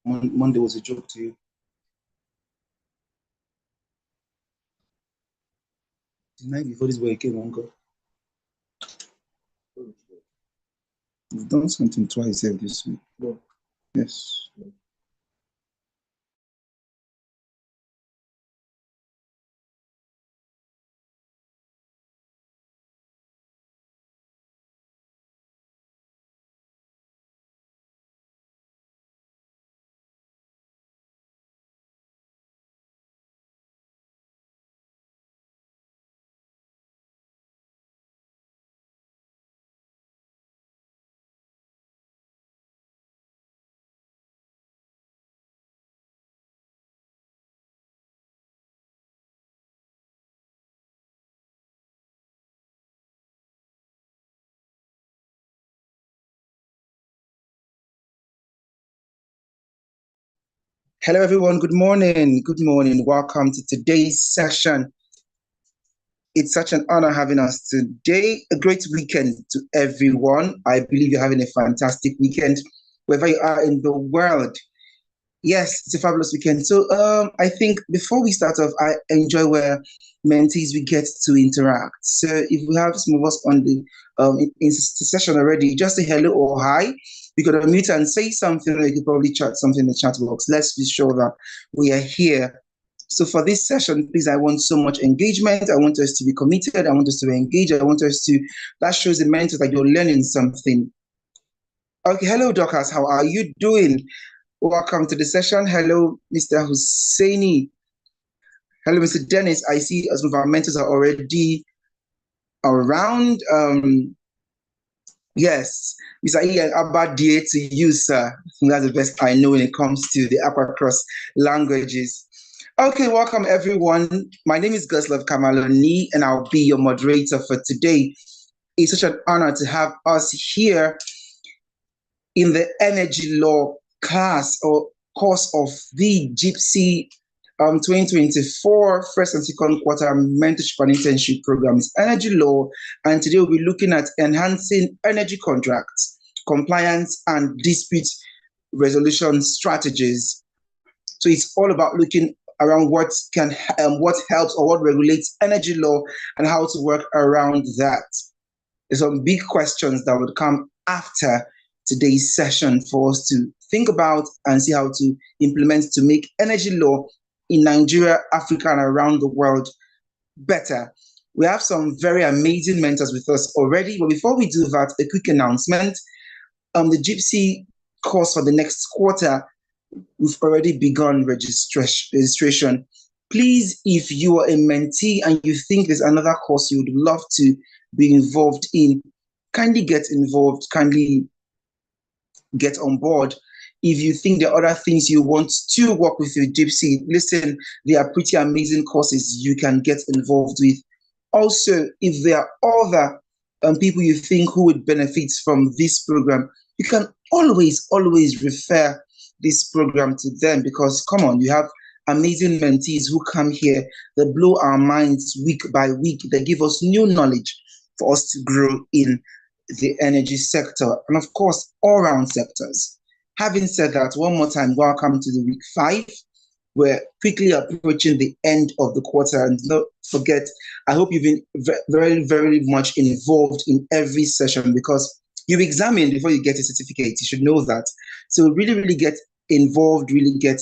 Monday was a joke to you. The night before this boy came on God. We've done something twice here this week. Yes. Hello, everyone. Good morning. Good morning. Welcome to today's session. It's such an honor having us today. A great weekend to everyone. I believe you're having a fantastic weekend wherever you are in the world. Yes, it's a fabulous weekend. So I think before we start off, I enjoy where mentees we get to interact. So if we have some of us on the in session already, just say hello or hi. We could unmute and say something, or you could probably chat something in the chat box. Let's be sure that we are here. So for this session, please, I want so much engagement. I want us to be committed. I want us to engage. I want us to, that shows the mentors that you're learning something. Okay, hello, Dorcas. How are you doing? Welcome to the session. Hello, Mr. Husseini. Hello, Mr. Dennis. I see some of our mentors are already around. Yes, Mr. Ian Abadie to you, sir. I think that's the best I know when it comes to the upper cross languages. Okay, welcome everyone. My name is Guslav Kamaloni, and I'll be your moderator for today. It's such an honor to have us here in the energy law class or course of the JIIPCC 2024 first and second quarter mentorship and internship programs, energy law. And today we'll be looking at enhancing energy contracts, compliance, and dispute resolution strategies. So it's all about looking around what helps or what regulates energy law and how to work around that. There's some big questions that would come after today's session for us to think about and see how to implement to make energy law in Nigeria, Africa, and around the world better. We have some very amazing mentors with us already, but before we do that, a quick announcement. The JIIPCC course for the next quarter, we've already begun registration. Please, if you are a mentee and you think there's another course you would love to be involved in, kindly get involved, kindly get on board. If you think there are other things you want to work with your JIIPCC, listen, there are pretty amazing courses you can get involved with. Also, if there are other people you think who would benefit from this program, you can always refer this program to them, because come on, you have amazing mentees who come here, they blow our minds week by week, they give us new knowledge for us to grow in the energy sector, and of course, all-round sectors. Having said that, one more time, welcome to the week 5. We're quickly approaching the end of the quarter, and don't forget, I hope you've been very, very much involved in every session, because you examine before you get a certificate. You should know that. So really get involved, really get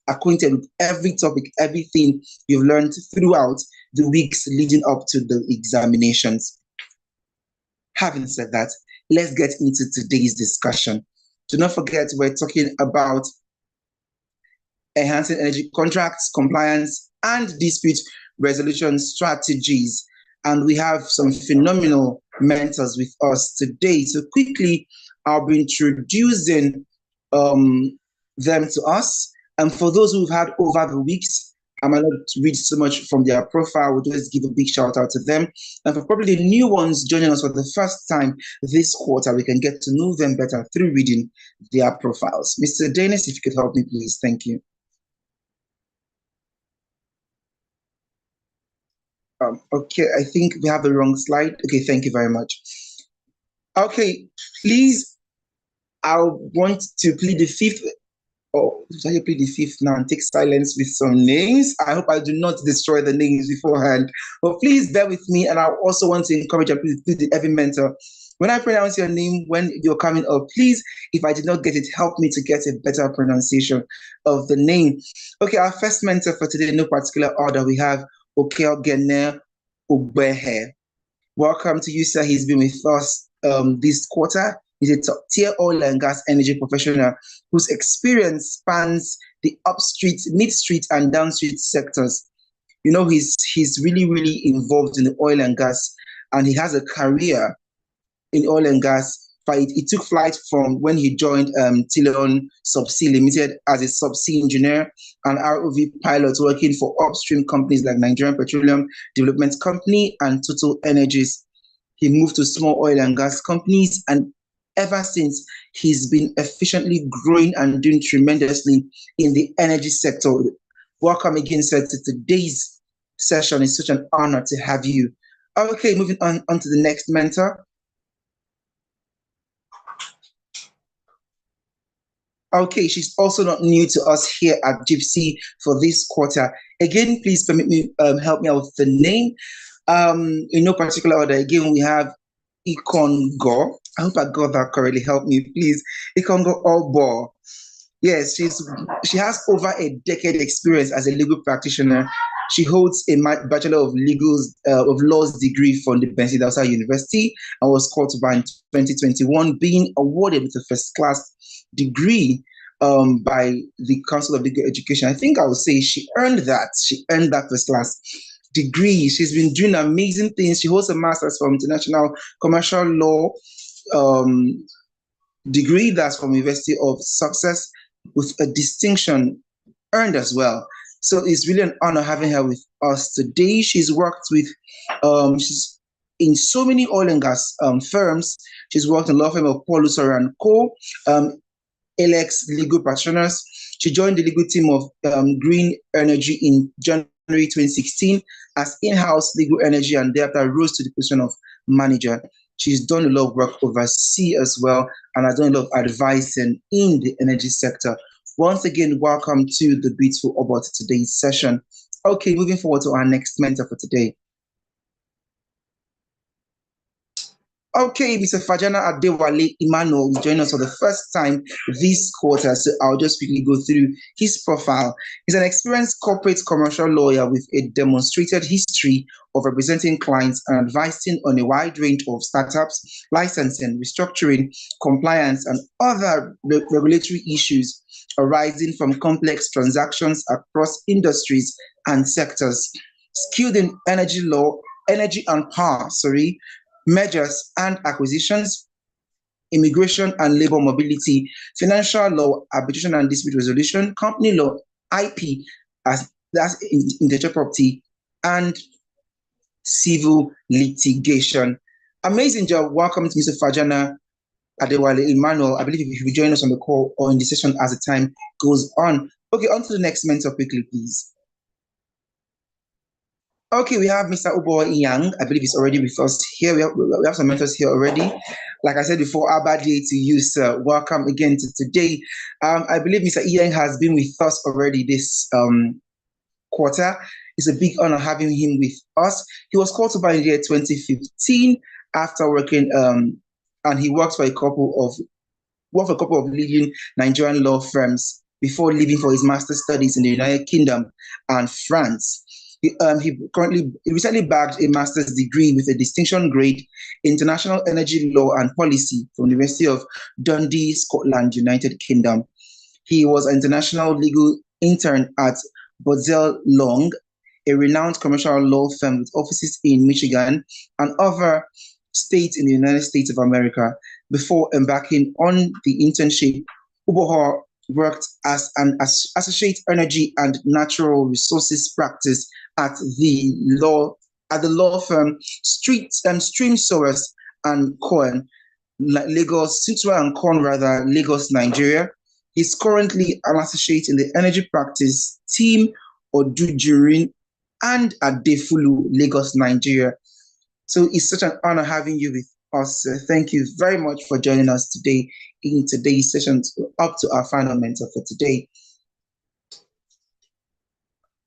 acquainted with every topic, everything you've learned throughout the weeks leading up to the examinations. Having said that, let's get into today's discussion. Do not forget, we're talking about enhancing energy contracts, compliance, and dispute resolution strategies. And we have some phenomenal mentors with us today. So quickly, I'll be introducing them to us. And for those who've had over the weeks, I might not read so much from their profile. We'll just give a big shout out to them. And for probably the new ones joining us for the first time this quarter, we can get to know them better through reading their profiles. Mr. Dennis, if you could help me, please. Thank you. Okay, I think we have the wrong slide. Okay, thank you very much. Okay, please, I want to plead the fifth Shall you plead the fifth now and take silence with some names? I hope I do not destroy the names beforehand. But please bear with me, and I also want to encourage you, please do the every mentor. When I pronounce your name, when you're coming up, please, if I did not get it, help me to get a better pronunciation of the name. Okay, our first mentor for today, in no particular order, we have Okel Gene Ogbehe. Welcome to you, sir. He's been with us this quarter. He's a top-tier oil and gas energy professional whose experience spans the upstreet, mid-street, and downstreet sectors. You know, he's really, really involved in the oil and gas, and he has a career in oil and gas. But it took flight from when he joined Tilon Subsea Limited as a subsea engineer and ROV pilot working for upstream companies like Nigerian Petroleum Development Company and Total Energies. He moved to small oil and gas companies, and ever since, he's been efficiently growing and doing tremendously in the energy sector. Welcome again, sir, to today's session. It's such an honor to have you. Okay, moving on to the next mentor. Okay, she's also not new to us here at JIIPCC for this quarter. Again, please permit me, help me out with the name. In no particular order, again, we have Ikongo. I hope I got that correctly. Help me, please. Ikongo Obo. Yes, she has over a decade experience as a legal practitioner. She holds a Bachelor of Laws degree from the Pennsylvania University and was called to bar in 2021, being awarded with a first-class degree by the Council of Legal Education. I think I would say she earned that. She earned that first-class degree. She's been doing amazing things. She holds a master's from International Commercial Law degree, that's from University of Sussex, with a distinction earned as well. So it's really an honor having her with us today. She's worked with, she's in so many oil and gas firms. She's worked in law firm of Paul Lusser and Co., Alex Legal Practitioners. She joined the legal team of Green Energy in January 2016 as in-house legal energy, and thereafter rose to the position of manager. She's done a lot of work overseas as well, and has done a lot of advising in the energy sector. Once again, welcome to the beautiful about today's session. Okay, moving forward to our next mentor for today. Okay, Mr. Fajana Adewale Emmanuel will join us for the first time this quarter, so I'll just quickly go through his profile. He's an experienced corporate commercial lawyer with a demonstrated history of representing clients and advising on a wide range of startups, licensing, restructuring, compliance, and other regulatory issues arising from complex transactions across industries and sectors. Skilled in energy law, energy and power, mergers and acquisitions, immigration and labor mobility, financial law, arbitration and dispute resolution, company law, IP, that's intellectual property, and civil litigation. Amazing job. Welcome to Mr. Fajana Adewale Emmanuel. I believe if you will join us on the call or in the session as the time goes on. Okay, on to the next mentor quickly, please. Okay, we have Mr. Ubo Yang. I believe he's already with us here. We have some mentors here already. Like I said before, Abadi to you, sir. Welcome again to today. I believe Mr. Yang has been with us already this quarter. It's a big honor having him with us. He was called to bar in the year 2015 after working, and he worked for a couple of leading Nigerian law firms before leaving for his master's studies in the United Kingdom and France. He recently bagged a master's degree with a distinction grade in international energy law and policy from the University of Dundee, Scotland, United Kingdom. He was an international legal intern at Bodzell Long, a renowned commercial law firm with offices in Michigan and other states in the United States of America. Before embarking on the internship, Uboho worked as an associate energy and natural resources practice at the law firm Stream Source and Cohen, Lagos, Lagos, Nigeria. He's currently an associate in the energy practice team Odujurin and at Defulu, Lagos, Nigeria. So it's such an honor having you with us. Thank you very much for joining us today in today's session up to our final mentor for today.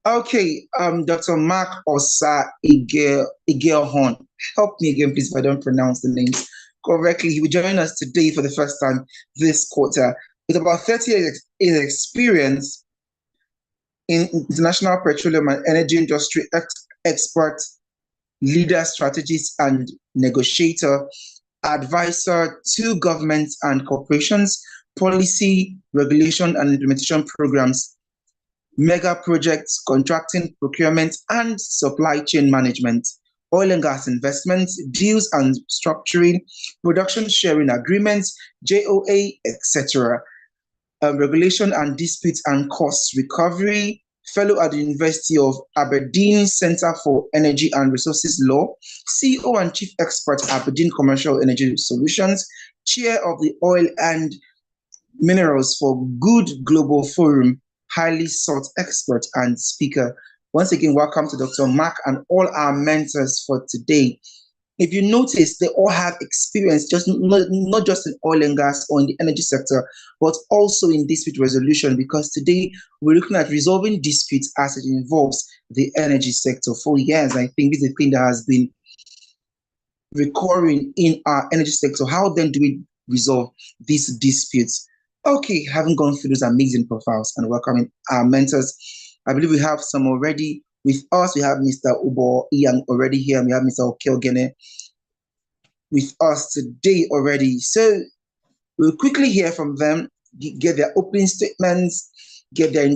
Okay, Dr. Mark Osa Igelhon. Help me again, please, if I don't pronounce the names correctly. He will join us today for the first time this quarter with about 30 years experience in international petroleum and energy industry expert, leader, strategist, and negotiator, advisor to governments and corporations, policy, regulation, and implementation programs, mega projects, contracting, procurement, and supply chain management, oil and gas investments, deals and structuring, production sharing agreements, JOA, etc. Regulation and disputes and cost recovery, fellow at the University of Aberdeen Center for Energy and Resources Law, CEO and Chief Expert, Aberdeen Commercial Energy Solutions, Chair of the Oil and Minerals for Good Global Forum, highly sought expert and speaker. Once again, welcome to Dr. Mark and all our mentors for today. If you notice, they all have experience, just not just in oil and gas or in the energy sector, but also in dispute resolution, because today we're looking at resolving disputes as it involves the energy sector. For years, I think this is a thing that has been recurring in our energy sector. How then do we resolve these disputes? Okay, having gone through those amazing profiles and welcoming our mentors, I believe we have some already with us. We have Mr. Ubo Iang already here, and we have Mr. Okeogene with us today already. So we'll quickly hear from them, get their opening statements, get their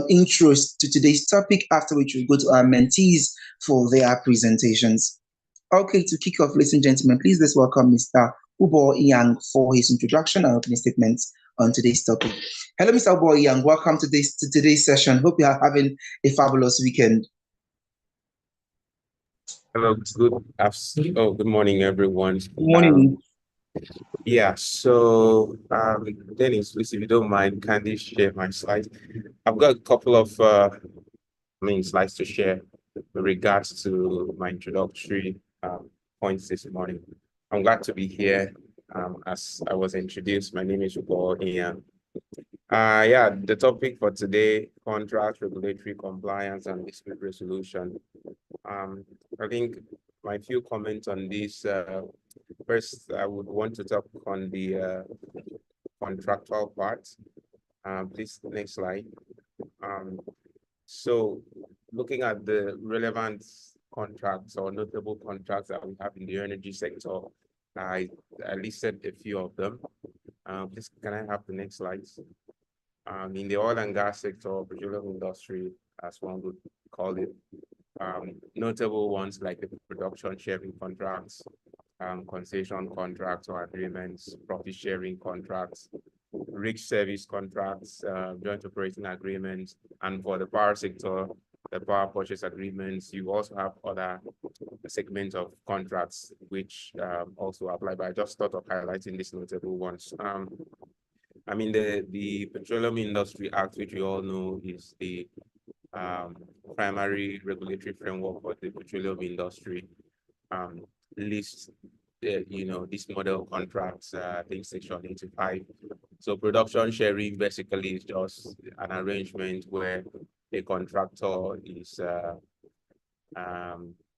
intros to today's topic, after which we'll go to our mentees for their presentations. Okay, to kick off, ladies and gentlemen, please let's welcome Mr. Ubo Iang for his introduction and opening statements on today's topic. Hello, Mr. Ubo Iang. Welcome to today's session. Hope you are having a fabulous weekend. Hello, good morning, everyone. Good morning. Yeah, so Dennis, please, if you don't mind, kindly share my slides. I've got a couple of slides to share with regards to my introductory points this morning. I'm glad to be here. As I was introduced, my name is Ubo Iang. Yeah, the topic for today, contract, regulatory compliance, and dispute resolution. I think my few comments on this, first, I would want to talk on the contractual part. Please, next slide. So looking at the relevant contracts or notable contracts that we have in the energy sector, I listed a few of them. Please, can I have the next slides? In the oil and gas sector, petroleum industry, as one would call it, notable ones like the production sharing contracts, concession contracts or agreements, profit sharing contracts, rig service contracts, joint operating agreements, and for the power sector, the power purchase agreements. You also have other segments of contracts which also apply, but I just thought of highlighting these notable ones. I mean, the Petroleum Industry Act, which we all know is the primary regulatory framework for the petroleum industry, lists this model contracts, I think section 85. So production sharing basically is just an arrangement where a contractor is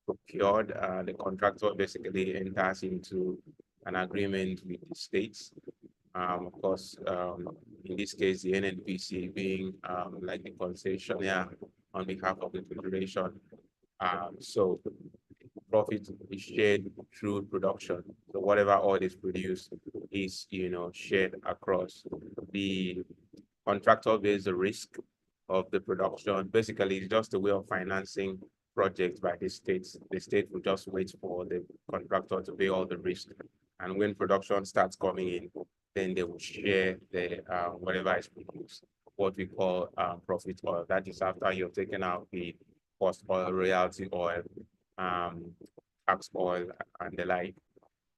procured. The contractor basically enters into an agreement with the states. Of course, in this case, the NNPC being like the concessionaire on behalf of the federation. So profit is shared through production. So whatever oil is produced is, shared across. The contractor bears the risk of the production. Basically, it's just a way of financing projects by the states. The state will just wait for the contractor to pay all the risk. And when production starts coming in, then they will share the whatever is produced, what we call profit oil. That is after you've taken out the cost oil, royalty oil, tax oil, and the like.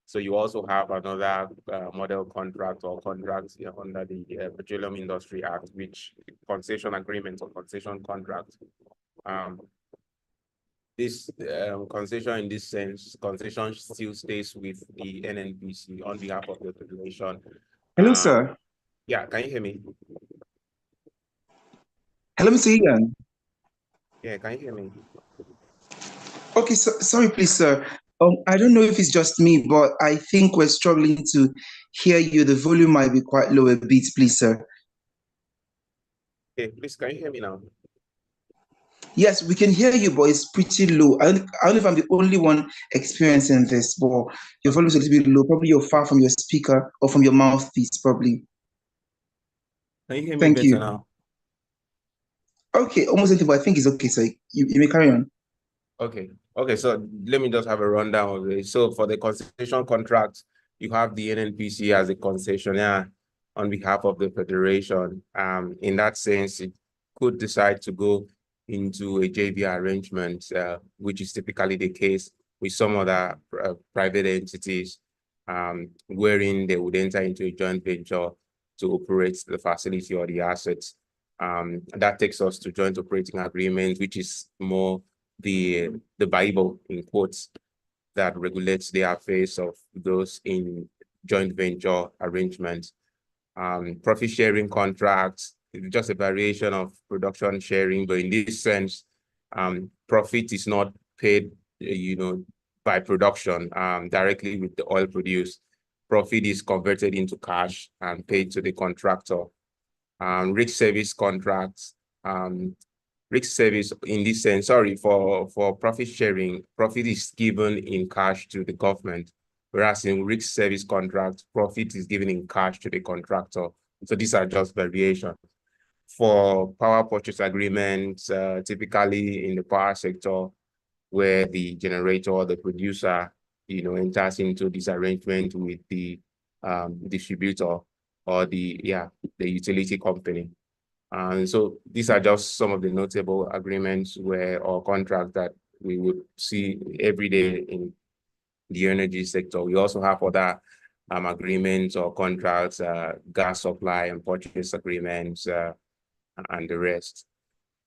So you also have another model contract or contracts under the Petroleum Industry Act, which concession agreement or concession contract. This concession, in this sense, concession still stays with the NNPC on behalf of the federation. Hello, sir. Yeah, can you hear me? Hello, Mr. Ian. Yeah, can you hear me? Okay, so, sorry, please, sir. I don't know if it's just me, but I think we're struggling to hear you. The volume might be quite low a bit, please, sir. Okay, please, can you hear me now? Yes, we can hear you, but it's pretty low. I don't know if I'm the only one experiencing this, but your volume is a little bit low. Probably you're far from your speaker or from your mouthpiece, probably. Can you hear me Thank better you. now? Okay, almost anything, but I think it's okay, so you may carry on. Okay. Okay, so let me just have a rundown of it. So for the concession contract, you have the NNPC as a concessionaire on behalf of the federation. In that sense, it could decide to go into a JV arrangement, which is typically the case with some other private entities, wherein they would enter into a joint venture to operate the facility or the assets. That takes us to joint operating agreement, which is more the Bible in quotes that regulates the affairs of those in joint venture arrangements. Profit sharing contracts, just a variation of production sharing, but in this sense, profit is not paid, by production directly with the oil produced. Profit is converted into cash and paid to the contractor. Rig service contracts, rig service in this sense, sorry, for profit sharing, profit is given in cash to the government, whereas in rig service contract, profit is given in cash to the contractor. So these are just variations. For power purchase agreements, typically in the power sector, where the generator or the producer, enters into this arrangement with the distributor or the utility company. And so these are just some of the notable agreements or contracts that we would see every day in the energy sector. We also have other agreements or contracts, gas supply and purchase agreements, and the rest.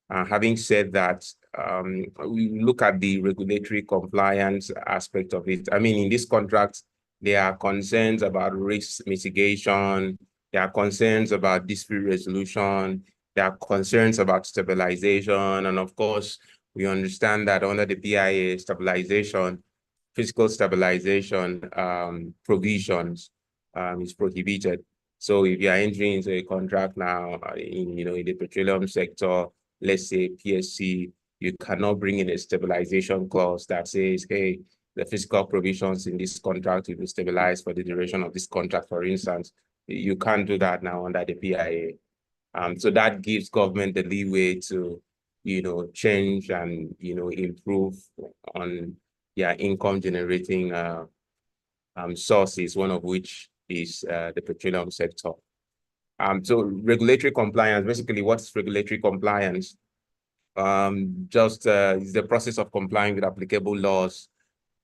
Having said that, we look at the regulatory compliance aspect of it. I mean, in this contract, there are concerns about risk mitigation, there are concerns about dispute resolution, there are concerns about stabilization, and of course, we understand that under the PIA stabilization, physical stabilization provisions is prohibited. So if you are entering into a contract now in the petroleum sector, let's say PSC, you cannot bring in a stabilization clause that says, hey, the physical provisions in this contract will be stabilized for the duration of this contract, for instance. You can't do that now under the PIA. So that gives government the leeway to, change and, improve on their income generating sources, one of which is the petroleum sector. So regulatory compliance, basically what's regulatory compliance? Just is the process of complying with applicable laws,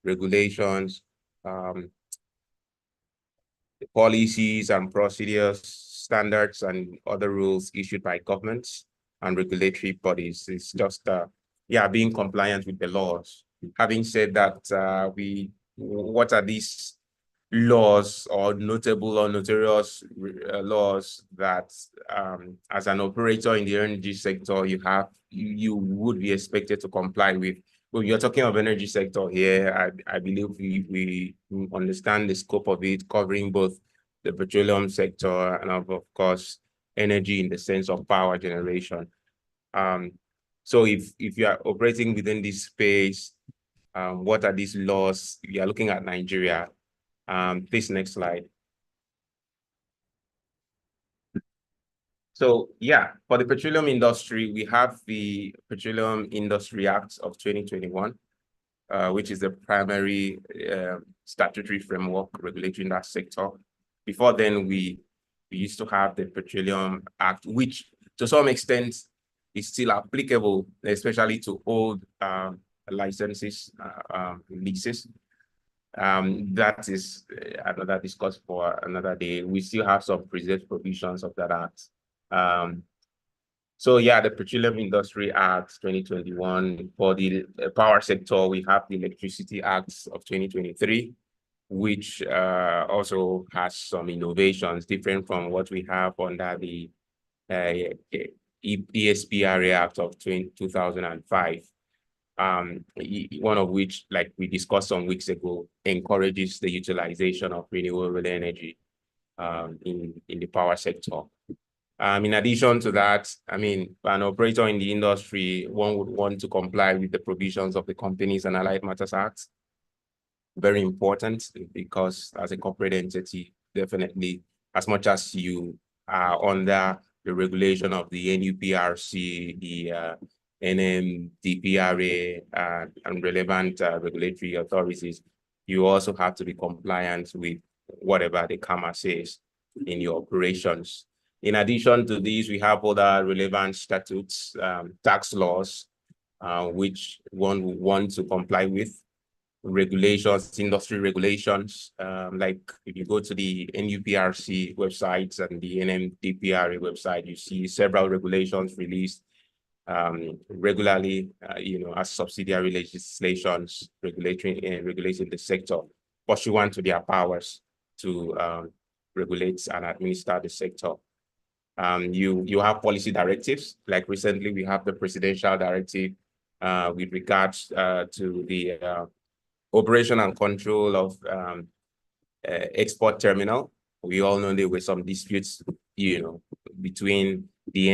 regulations, policies and procedures, standards and other rules issued by governments and regulatory bodies. It's just, being compliant with the laws. Having said that, what are these laws or notable or notorious laws that as an operator in the energy sector you would be expected to comply with? When you're talking of energy sector here, I believe we understand the scope of it, covering both the petroleum sector and of course energy in the sense of power generation. So if you are operating within this space, what are these laws? We are looking at Nigeria. Please, next slide. So for the petroleum industry, we have the Petroleum Industry Act of 2021, which is the primary statutory framework regulating that sector. Before then, we used to have the Petroleum Act, which to some extent is still applicable, especially to old licenses, leases. That is another discuss for another day. We still have some preserved provisions of that act. So the Petroleum Industry Act 2021. For the power sector, we have the Electricity Act of 2023, which also has some innovations different from what we have under the ESPRA Act of 2005, one of which, like we discussed some weeks ago, encourages the utilization of renewable energy in the power sector. In addition to that, I mean, an operator in the industry, one would want to comply with the provisions of the Companies and Allied Matters Act. Very important, because as a corporate entity, definitely, as much as you are under the regulation of the NUPRC, the NMDPRA, and relevant regulatory authorities, you also have to be compliant with whatever the CAMA says in your operations. In addition to these, we have other relevant statutes, tax laws, which one would want to comply with, regulations, industry regulations. Like if you go to the NUPRC websites and the NMDPRA website, you see several regulations released regularly, as subsidiary legislations regulating the sector, pursuant to their powers to regulate and administer the sector. You have policy directives, like recently we have the presidential directive with regards to the operation and control of export terminal. We all know there were some disputes, between the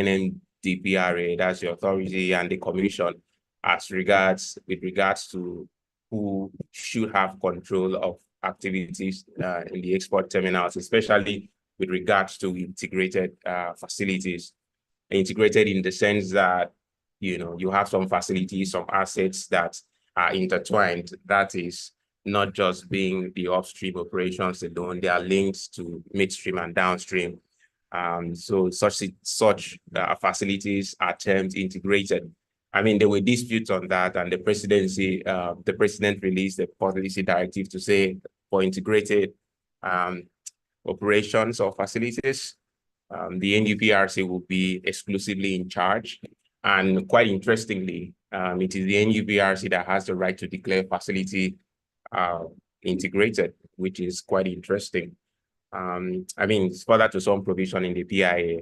NMDPRA, that's the authority, and the commission with regards to who should have control of activities in the export terminals, especially with regards to integrated facilities. Integrated in the sense that, you have some facilities, some assets that are intertwined. That is not just being the upstream operations alone, they are linked to midstream and downstream. So such facilities are termed integrated. I mean, there were disputes on that, and the president released a policy directive to say for integrated operations or facilities, the NUPRC will be exclusively in charge. And quite interestingly, it is the NUPRC that has the right to declare facility integrated, which is quite interesting. I mean, it's further to some provision in the PIA.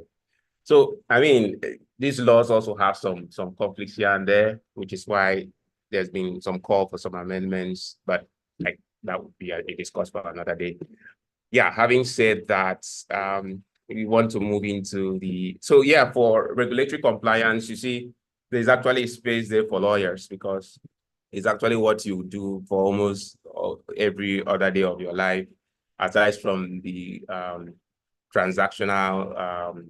So, I mean, these laws also have some conflicts here and there, which is why there's been some call for some amendments, but like that would be a discussion for another day. Yeah, having said that, we want to move into so yeah, for regulatory compliance, you see, there's actually a space there for lawyers, because it's actually what you do for almost every other day of your life, aside from the transactional,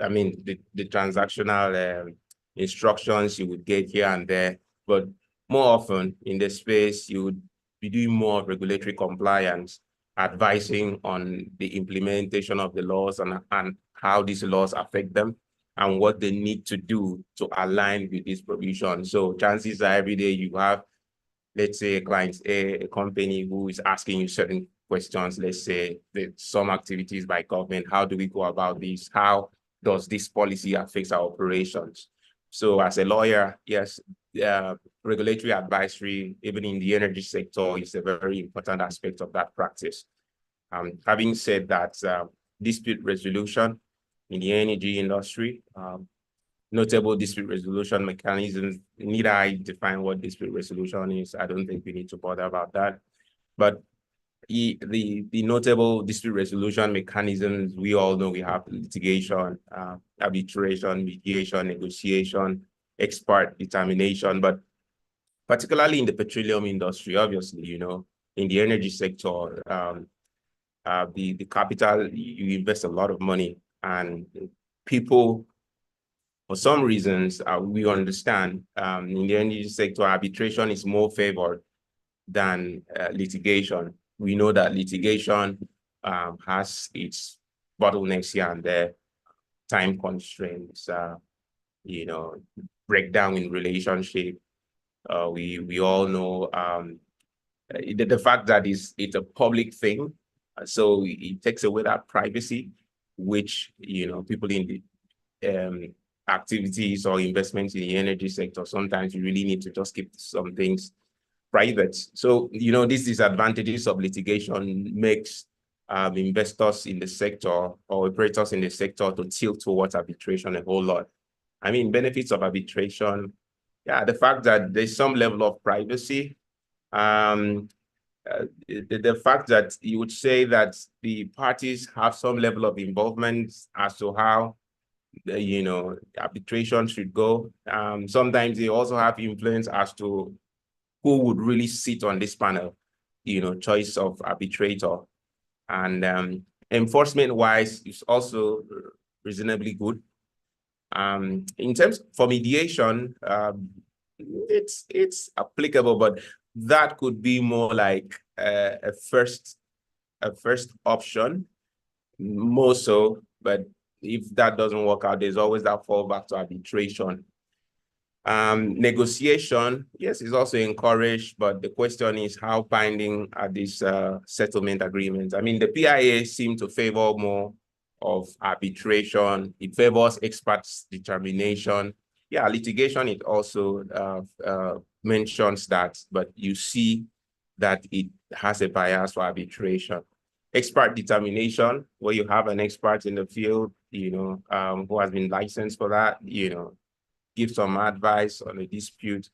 I mean, the transactional instructions you would get here and there, but more often in this space, you would be doing more regulatory compliance, advising on the implementation of the laws and how these laws affect them and what they need to do to align with these provisions. So chances are every day you have, let's say, a company who is asking you certain questions. Let's say that some activities by government, how do we go about this? How does this policy affect our operations? So as a lawyer, yes, regulatory advisory, even in the energy sector, is a very important aspect of that practice. Having said that, dispute resolution in the energy industry, notable dispute resolution mechanisms, need I define what dispute resolution is? I don't think we need to bother about that. But the notable dispute resolution mechanisms, we all know we have litigation, arbitration, mediation, negotiation, expert determination, but particularly in the petroleum industry, obviously, in the energy sector, the capital, you invest a lot of money, and people, for some reasons, we understand in the energy sector, arbitration is more favored than litigation. We know that litigation has its bottlenecks here and there, time constraints, breakdown in relationship. We all know the fact that it's a public thing, so it takes away that privacy, which people in the activities or investments in the energy sector, sometimes you really need to just keep some things private. So these disadvantages of litigation makes investors in the sector or operators in the sector to tilt towards arbitration a whole lot. I mean, benefits of arbitration, yeah, the fact that there's some level of privacy, the fact that you would say that the parties have some level of involvement as to how arbitration should go. Sometimes they also have influence as to who would really sit on this panel, choice of arbitrator. And enforcement-wise, it's also reasonably good. In terms for mediation, it's applicable, but that could be more like a first option, more so. But if that doesn't work out, there's always that fallback to arbitration. Negotiation, yes, is also encouraged, but the question is how binding are these settlement agreements? I mean, the PIA seem to favor more of arbitration. It favors experts' determination. Yeah, litigation, it also mentions that, but you see that it has a bias for arbitration. Expert determination, where you have an expert in the field, who has been licensed for that, give some advice on a dispute.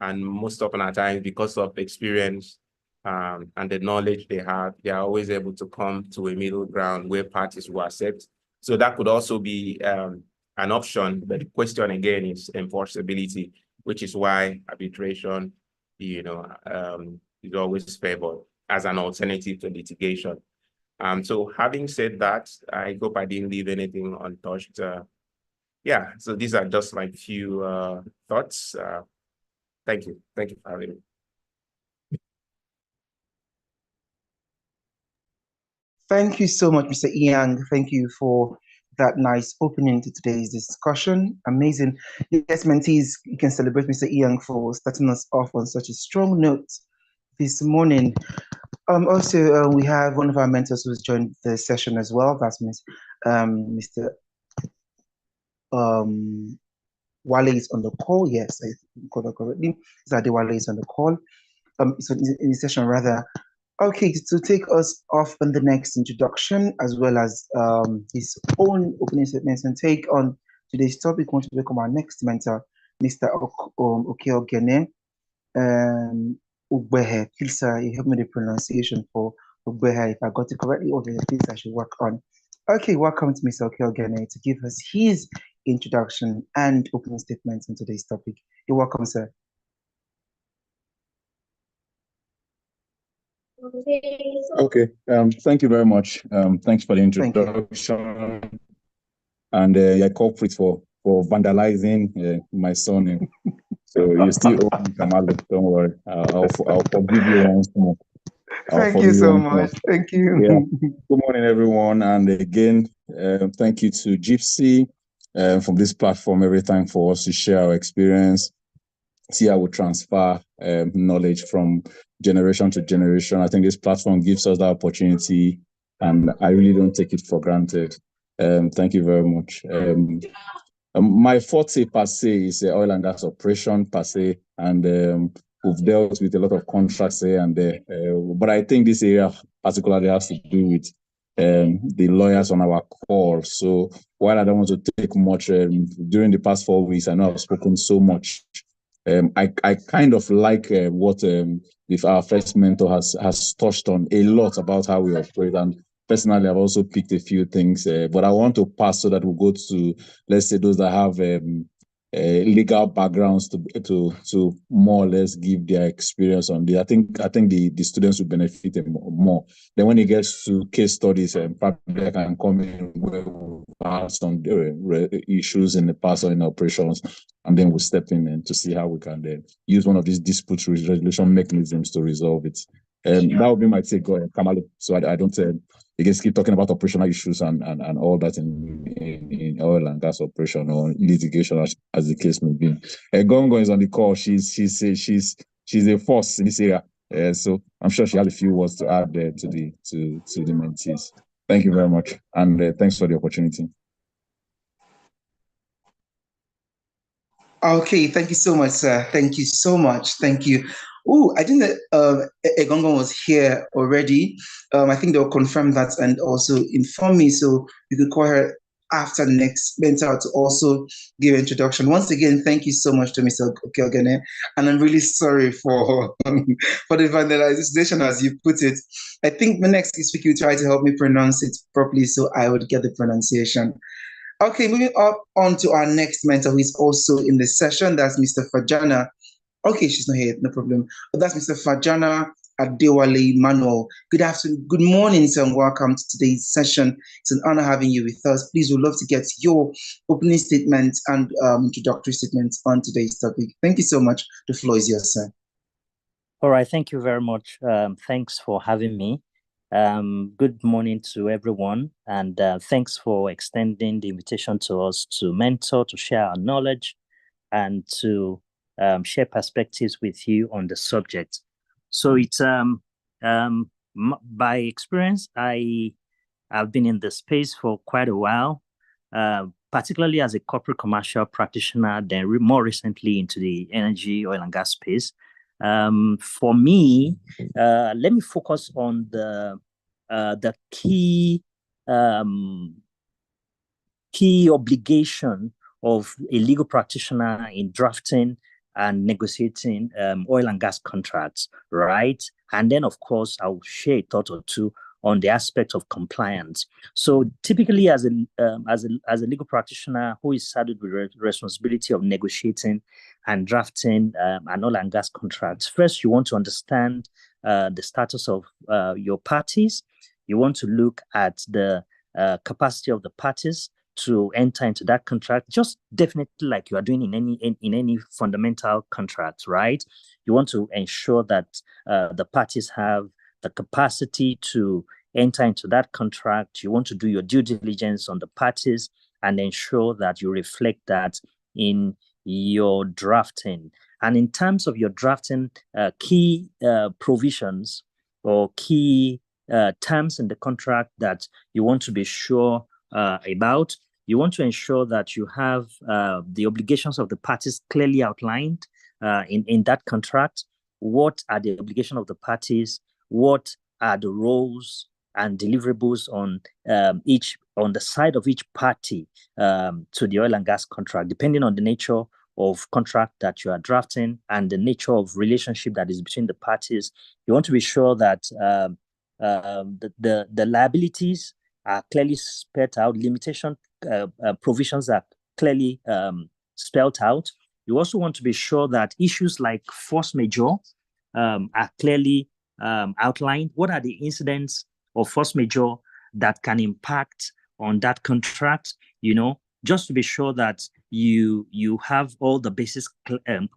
And most often at times, because of experience and the knowledge they have, they are always able to come to a middle ground where parties will accept. So that could also be an option. But the question again is enforceability, which is why arbitration, is always favored as an alternative to litigation. So having said that, I hope I didn't leave anything untouched. Yeah, so these are just my few thoughts. Thank you. Thank you for having me. Thank you so much, Mr. Yang. Thank you for that nice opening to today's discussion. Amazing. Yes, mentees, you can celebrate Mr. Yang for starting us off on such a strong note this morning. Also, we have one of our mentors who's joined the session as well. That's Mr. Wale is on the call. Yes, I got that correctly. Zade Wale is on the call. So in the session rather. Okay, to take us off on the next introduction, as well as his own opening statements and take on today's topic, we want to welcome our next mentor, Mr. Okeogene Ugbehe. Please, you help me the pronunciation for Ugbehe. If I got it correctly, or please I should work on. Okay, welcome to Mr. Okeogene to give us his introduction and opening statements on today's topic. You're welcome, sir. Okay, thank you very much. Thanks for the introduction. And I culprit for vandalizing my son. So you still owe me, Kamalo. Don't worry. I'll forgive you once more. Thank you so much. Thank you. Yeah. Good morning, everyone. And again, thank you to JIIPCC from this platform every time for us to share our experience, see how we transfer knowledge from generation to generation. I think this platform gives us that opportunity, and I really don't take it for granted. Thank you very much. My forte per se is oil and gas operation per se, and we've dealt with a lot of contracts here and there. But I think this area particularly has to do with the lawyers on our call. So while I don't want to take much, during the past 4 weeks, I know I've spoken so much. I kind of like what our first mentor has touched on a lot about how we operate, and personally I've also picked a few things, but I want to pass so that we'll go to, let's say, those that have legal backgrounds to more or less give their experience on this. I think the students will benefit more. Then when it gets to case studies, probably I can come in where we've had some issues in the past or in operations, and then we'll step in to see how we can use one of these dispute resolution mechanisms to resolve it. That would be my take, Kamalo. So I don't against keep talking about operational issues and all that in oil and gas operation or litigation as the case may be. Gongo is on the call. She's a force in this area. So I'm sure she has a few words to add to the mentees. Thank you very much, and thanks for the opportunity. Okay, thank you so much, sir. Thank you so much. Thank you. Oh, I think that Egongon was here already. I think they'll confirm that and also inform me, so we could call her after the next mentor to also give an introduction. Once again, thank you so much to Mr. Okeogene, and I'm really sorry for for the vandalization, as you put it. I think the next speaker will try to help me pronounce it properly, so I would get the pronunciation. Okay, moving up on to our next mentor, who is also in the session. That's Mr. Fajana. Okay, she's not here, no problem. But that's Mr. Fajana Adewale Manuel. Good afternoon, good morning, sir, and welcome to today's session. It's an honor having you with us. Please, we'd love to get your opening statements and introductory statements on today's topic. Thank you so much. The floor is yours, sir. All right, thank you very much. Thanks for having me. Good morning to everyone, and thanks for extending the invitation to us to mentor, to share our knowledge, and to share perspectives with you on the subject. So it's by experience, I've been in the space for quite a while, particularly as a corporate commercial practitioner, then more recently into the energy, oil and gas space. For me, let me focus on the key obligation of a legal practitioner in drafting and negotiating oil and gas contracts, right? And then, of course, I'll share a thought or two on the aspect of compliance. So typically, as a legal practitioner who is saddled with the responsibility of negotiating and drafting an oil and gas contract, first you want to understand the status of your parties. You want to look at the capacity of the parties to enter into that contract, just definitely like you are doing in any fundamental contract, right? You want to ensure that the parties have the capacity to enter into that contract. You want to do your due diligence on the parties and ensure that you reflect that in your drafting. And in terms of your drafting, key provisions or key terms in the contract that you want to be sure about, you want to ensure that you have the obligations of the parties clearly outlined in that contract. What are the obligations of the parties? What are the roles and deliverables on the side of each party to the oil and gas contract, depending on the nature of contract that you are drafting and the nature of relationship that is between the parties. You want to be sure that the liabilities are clearly spelled out, limitation provisions are clearly spelled out. You also want to be sure that issues like force majeure are clearly outlined. What are the incidents of force majeure that can impact on that contract? You know, just to be sure that you have all the bases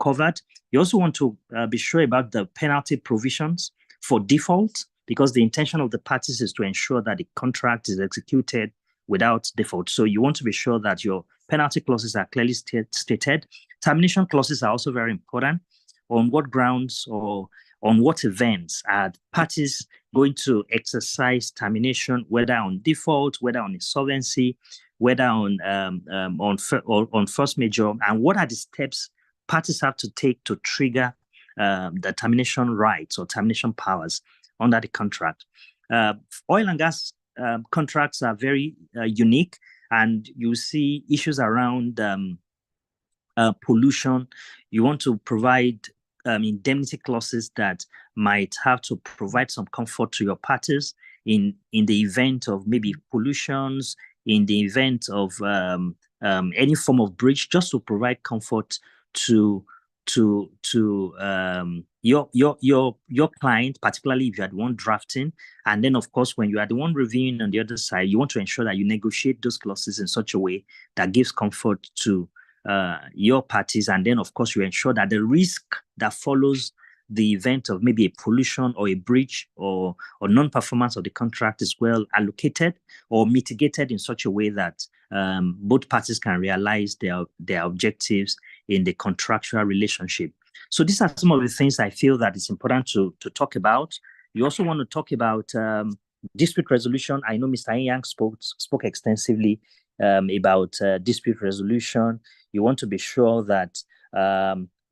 covered. You also want to be sure about the penalty provisions for default, because the intention of the parties is to ensure that the contract is executed without default. So you want to be sure that your penalty clauses are clearly stated. Termination clauses are also very important. On what grounds or on what events are parties going to exercise termination, whether on default, whether on insolvency, whether on force majeure, and what are the steps parties have to take to trigger the termination rights or termination powers under the contract. Oil and gas contracts are very unique, and you see issues around pollution. You want to provide indemnity clauses that might have to provide some comfort to your parties in the event of maybe pollutions, in the event of any form of breach, just to provide comfort to your client, particularly if you are the one drafting. And then, of course, when you are the one reviewing on the other side, you want to ensure that you negotiate those clauses in such a way that gives comfort to your parties. And then, of course, you ensure that the risk that follows the event of maybe a pollution or a breach or non-performance of the contract is well allocated or mitigated in such a way that both parties can realize their objectives in the contractual relationship. So these are some of the things I feel that it's important to talk about. You also want to talk about dispute resolution. I know Mr. Yang spoke extensively about dispute resolution. You want to be sure that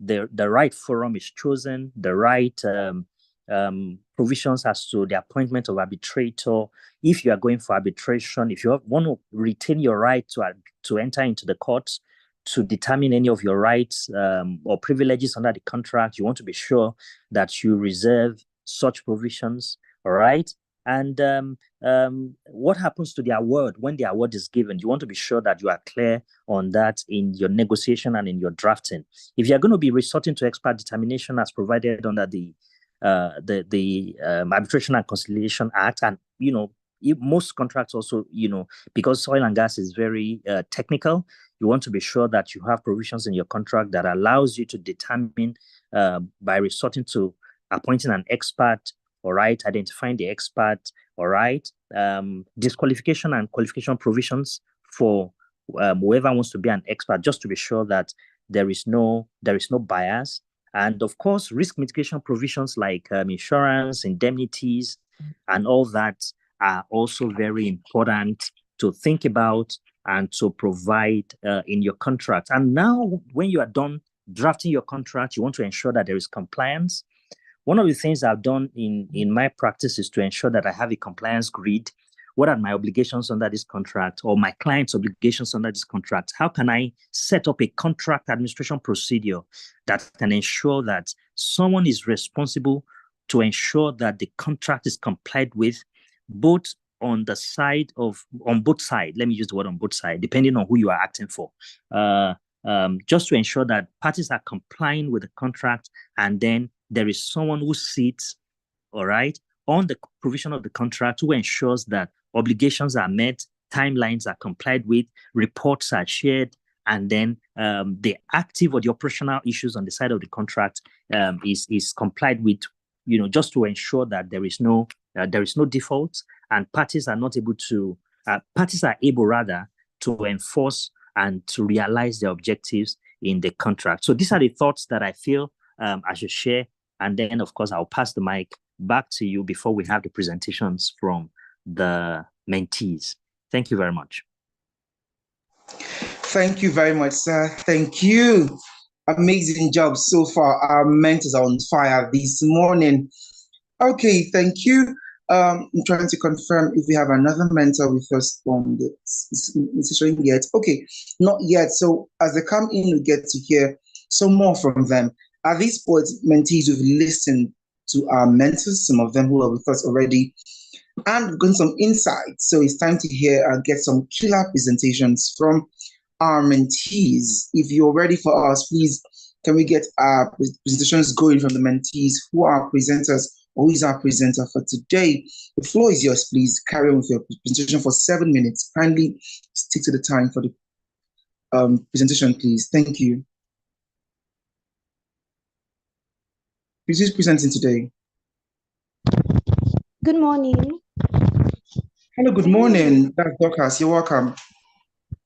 the right forum is chosen, the right provisions as to the appointment of arbitrator. If you are going for arbitration, if you want to retain your right to enter into the courts to determine any of your rights or privileges under the contract, you want to be sure that you reserve such provisions, all right? And what happens to the award when the award is given? You want to be sure that you are clear on that in your negotiation and in your drafting. If you're going to be resorting to expert determination as provided under the Arbitration and Conciliation Act, and most contracts also, because oil and gas is very technical, you want to be sure that you have provisions in your contract that allows you to determine by resorting to appointing an expert, all right, identifying the expert, all right, disqualification and qualification provisions for whoever wants to be an expert, just to be sure that there is no bias. And of course, risk mitigation provisions like insurance, indemnities, and all that are also very important to think about and to provide in your contract. And now, when you are done drafting your contract, you want to ensure that there is compliance. One of the things I've done in my practice is to ensure that I have a compliance grid. What are my obligations under this contract, or my client's obligations under this contract? How can I set up a contract administration procedure that can ensure that someone is responsible to ensure that the contract is complied with, both on both sides, let me use the word on both sides, depending on who you are acting for, just to ensure that parties are complying with the contract, and then there is someone who sits, all right, on the provision of the contract, who ensures that obligations are met, timelines are complied with, reports are shared, and then the active or the operational issues on the side of the contract is complied with, just to ensure that there is no default, and parties are able rather to enforce and to realize their objectives in the contract. So these are the thoughts that I feel I should share. And then, of course, I'll pass the mic back to you before we have the presentations from the mentees. Thank you very much. Thank you very much, sir. Thank you. Amazing job so far. Our mentors are on fire this morning. Okay, thank you. I'm trying to confirm if we have another mentor with us on the session yet. Okay, not yet. So as they come in, we get to hear some more from them. At this point, mentees who've listened to our mentors, some of them who are with us already, and gotten some insights. So it's time to hear and get some killer presentations from our mentees. If you're ready for us, please, can we get our presentations going from the mentees? Who are presenters, or who is our presenter for today? The floor is yours, please. Carry on with your presentation for 7 minutes. Kindly stick to the time for the presentation, please. Thank you. Who's presenting today? Good morning. Hello, good morning. That's Dorcas. You're welcome.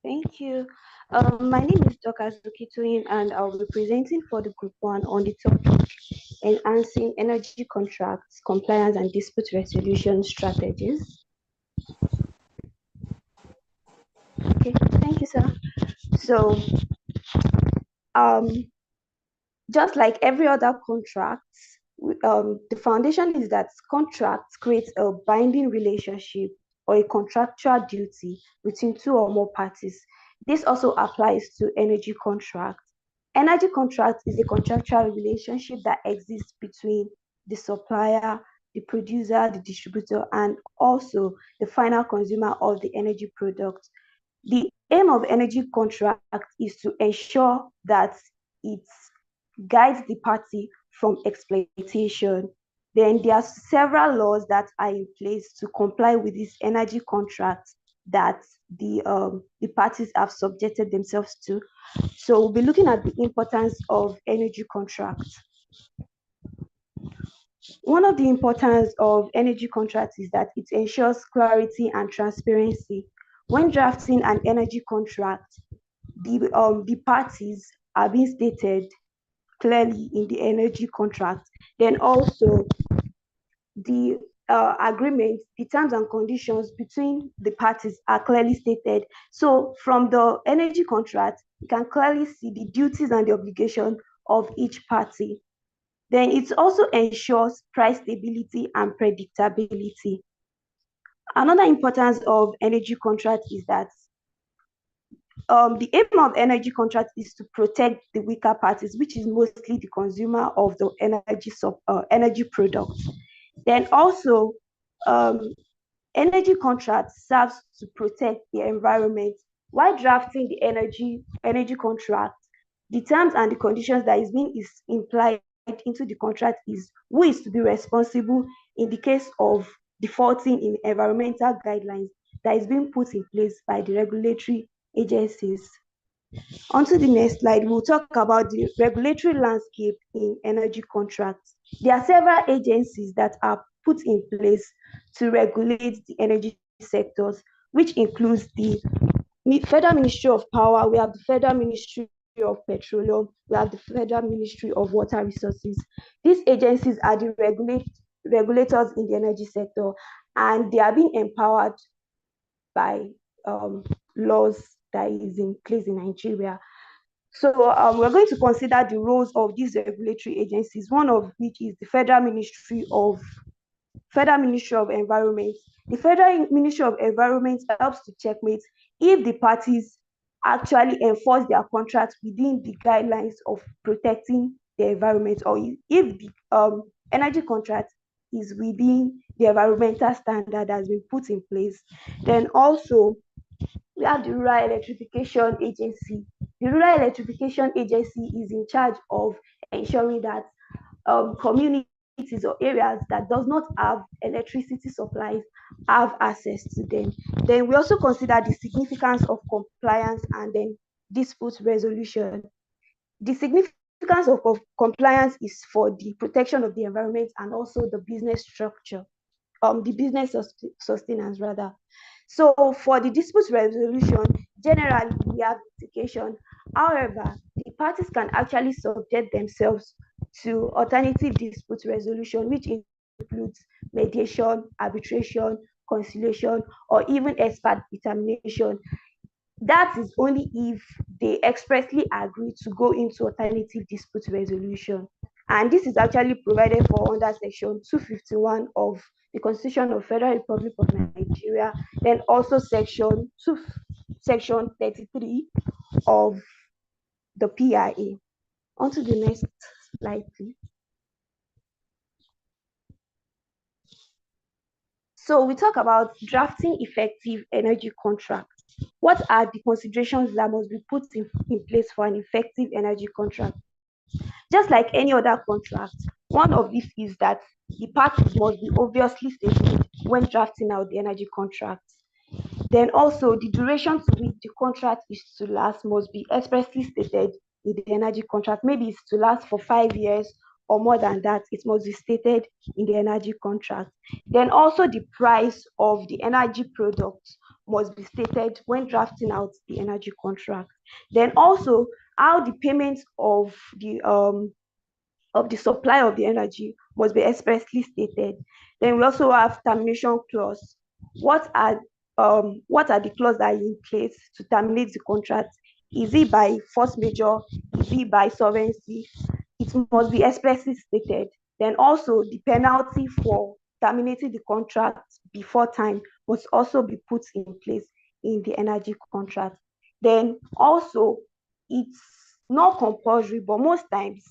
Thank you. My name is Dorcas Dukituin, and I'll be presenting for the Group 1 on the topic enhancing energy contracts, compliance, and dispute resolution strategies. Okay, thank you, sir. So, just like every other contract, the foundation is that contracts create a binding relationship or a contractual duty between two or more parties. This also applies to energy contracts. Energy contract is a contractual relationship that exists between the supplier, the producer, the distributor, and also the final consumer of the energy product. The aim of energy contract is to ensure that it guides the party from exploitation. Then there are several laws that are in place to comply with this energy contract that the parties have subjected themselves to. So we'll be looking at the importance of energy contracts. One of the importance of energy contracts is that it ensures clarity and transparency. When drafting an energy contract, the parties are being stated clearly in the energy contract. Then also the agreement, the terms and conditions between the parties are clearly stated. So from the energy contract, you can clearly see the duties and the obligation of each party. Then it also ensures price stability and predictability. Another importance of energy contract is that the aim of energy contract is to protect the weaker parties, which is mostly the consumer of the energy products. Then also, energy contract serves to protect the environment. While drafting the energy contract, the terms and the conditions that is being implied into the contract is who is to be responsible in the case of defaulting in environmental guidelines that is being put in place by the regulatory agencies. On to the next slide, we'll talk about the regulatory landscape in energy contracts. There are several agencies that are put in place to regulate the energy sectors, which includes the Federal Ministry of Power, we have the Federal Ministry of Petroleum, we have the Federal Ministry of Water Resources. These agencies are the regulators in the energy sector, and they are being empowered by laws that is in place in Nigeria. So we're going to consider the roles of these regulatory agencies, one of which is the Federal Ministry of Environment. The Federal Ministry of Environment helps to checkmate if the parties actually enforce their contracts within the guidelines of protecting the environment, or if the energy contract is within the environmental standard that has been put in place. Then also, we have the Rural Electrification Agency. The Rural Electrification Agency is in charge of ensuring that communities or areas that does not have electricity supplies have access to them. Then we also consider the significance of compliance and then dispute resolution. The significance of compliance is for the protection of the environment and also the business structure, the business sustenance rather. So for the dispute resolution, generally we have litigation. However, the parties can actually subject themselves to alternative dispute resolution, which includes mediation, arbitration, conciliation, or even expert determination. That is only if they expressly agree to go into alternative dispute resolution. And this is actually provided for under Section 251 of the Constitution of Federal Republic of Nigeria, then also Section 33 of the PIA. On to the next slide, please. So we talk about drafting effective energy contracts. What are the considerations that must be put in place for an effective energy contract? Just like any other contract, one of these is that the parties must be obviously stated when drafting out the energy contract. Then also the duration to which the contract is to last must be expressly stated in the energy contract. Maybe it's to last for 5 years or more than that. It must be stated in the energy contract. Then also the price of the energy product must be stated when drafting out the energy contract. Then also how the payment of the supply of the energy must be expressly stated. Then we also have termination clause. What are the clauses that are in place to terminate the contract? Is it by force majeure? Is it by sovereignty? It must be expressly stated. Then also the penalty for terminating the contract before time must also be put in place in the energy contract. Then also, it's not compulsory, but most times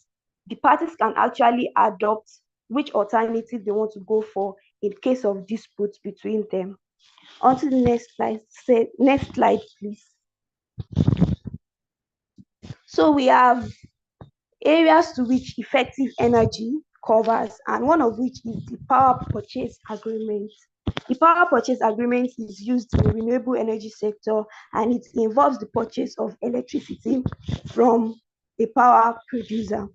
the parties can actually adopt which alternative they want to go for in case of disputes between them. On to the next slide. Next slide, please. So we have areas to which effective energy covers, and one of which is the power purchase agreement. The power purchase agreement is used in the renewable energy sector, and it involves the purchase of electricity from a power producer.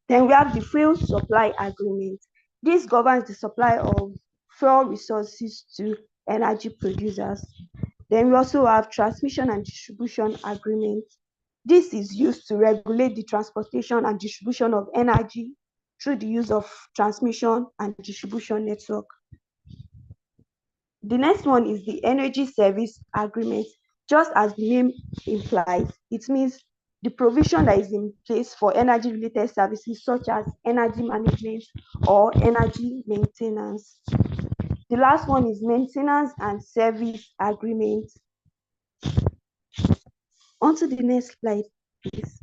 Then we have the fuel supply agreement. This governs the supply of fuel resources to energy producers. Then we also have transmission and distribution agreement. This is used to regulate the transportation and distribution of energy through the use of transmission and distribution network. The next one is the energy service agreement. Just as the name implies, it means the provision that is in place for energy-related services such as energy management or energy maintenance. The last one is maintenance and service agreement. On to the next slide, please.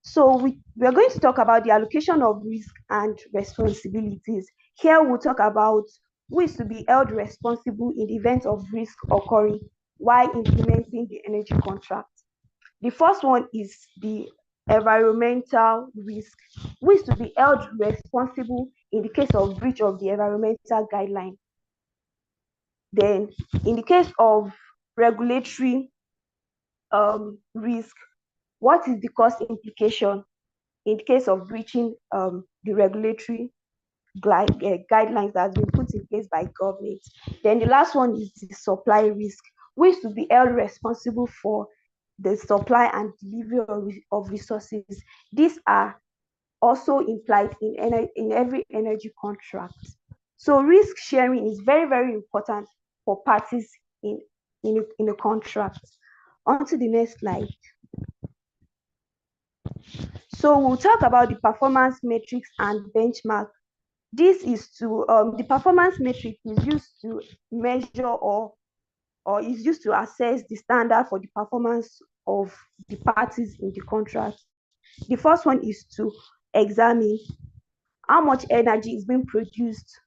So we are going to talk about the allocation of risk and responsibilities. Here we'll talk about who is to be held responsible in the event of risk occurring while implementing the energy contract. The first one is the environmental risk, who is to be held responsible in the case of breach of the environmental guideline. Then, in the case of regulatory risk, what is the cost implication in the case of breaching the regulatory guidelines that have been put in place by government? Then the last one is the supply risk, who is to be held responsible for the supply and delivery of resources. These are also implied in every energy contract. So risk sharing is very, very important for parties in a contract. On to the next slide. So we'll talk about the performance metrics and benchmark. This is to the performance metric is used to measure or is used to assess the standard for the performance of the parties in the contract. The first one is to examine how much energy is being produced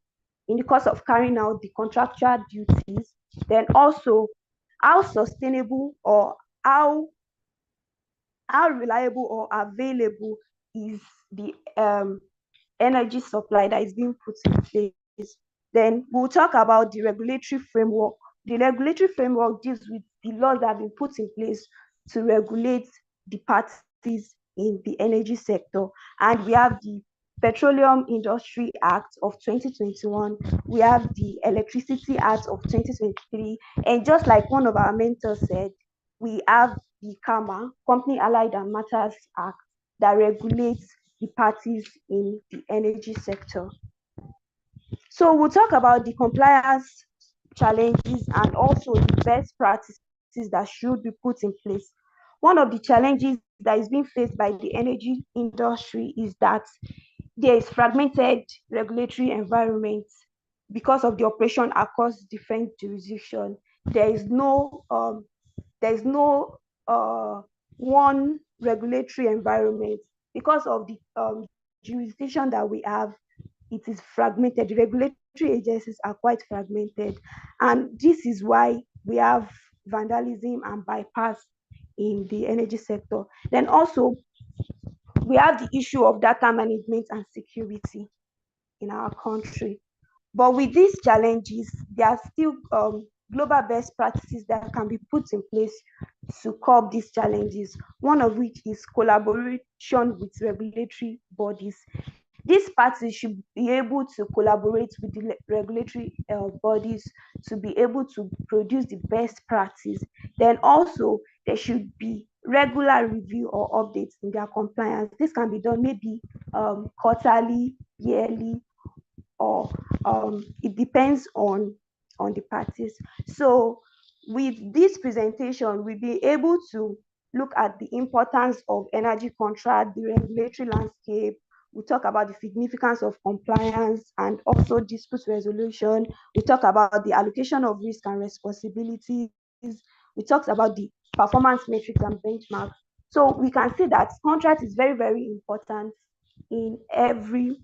in the course of carrying out the contractual duties. Then also how sustainable or how reliable or available is the energy supply that is being put in place. Then we'll talk about the regulatory framework. The regulatory framework deals with the laws that have been put in place to regulate the parties in the energy sector. And we have the Petroleum Industry Act of 2021. We have the Electricity Act of 2023. And just like one of our mentors said, we have the CAMA, Company Allied and Matters Act, that regulates the parties in the energy sector. So we'll talk about the compliance challenges and also the best practices that should be put in place. One of the challenges that is being faced by the energy industry is that there is fragmented regulatory environment because of the operation across different jurisdictions. There is no one regulatory environment because of the jurisdiction that we have. It is fragmented. The regulatory agencies are quite fragmented, and this is why we have vandalism and bypass in the energy sector. Then also we have the issue of data management and security in our country. But with these challenges, there are still global best practices that can be put in place to curb these challenges, one of which is collaboration with regulatory bodies. These parties should be able to collaborate with the regulatory bodies to be able to produce the best practice. Then also there should be regular review or updates in their compliance. This can be done maybe quarterly, yearly, or it depends on the parties. So with this presentation, we'll be able to look at the importance of energy contract, the regulatory landscape. We talk about the significance of compliance and also dispute resolution. We talk about the allocation of risk and responsibilities. We talked about the performance metrics and benchmarks. So we can see that contract is very, very important in every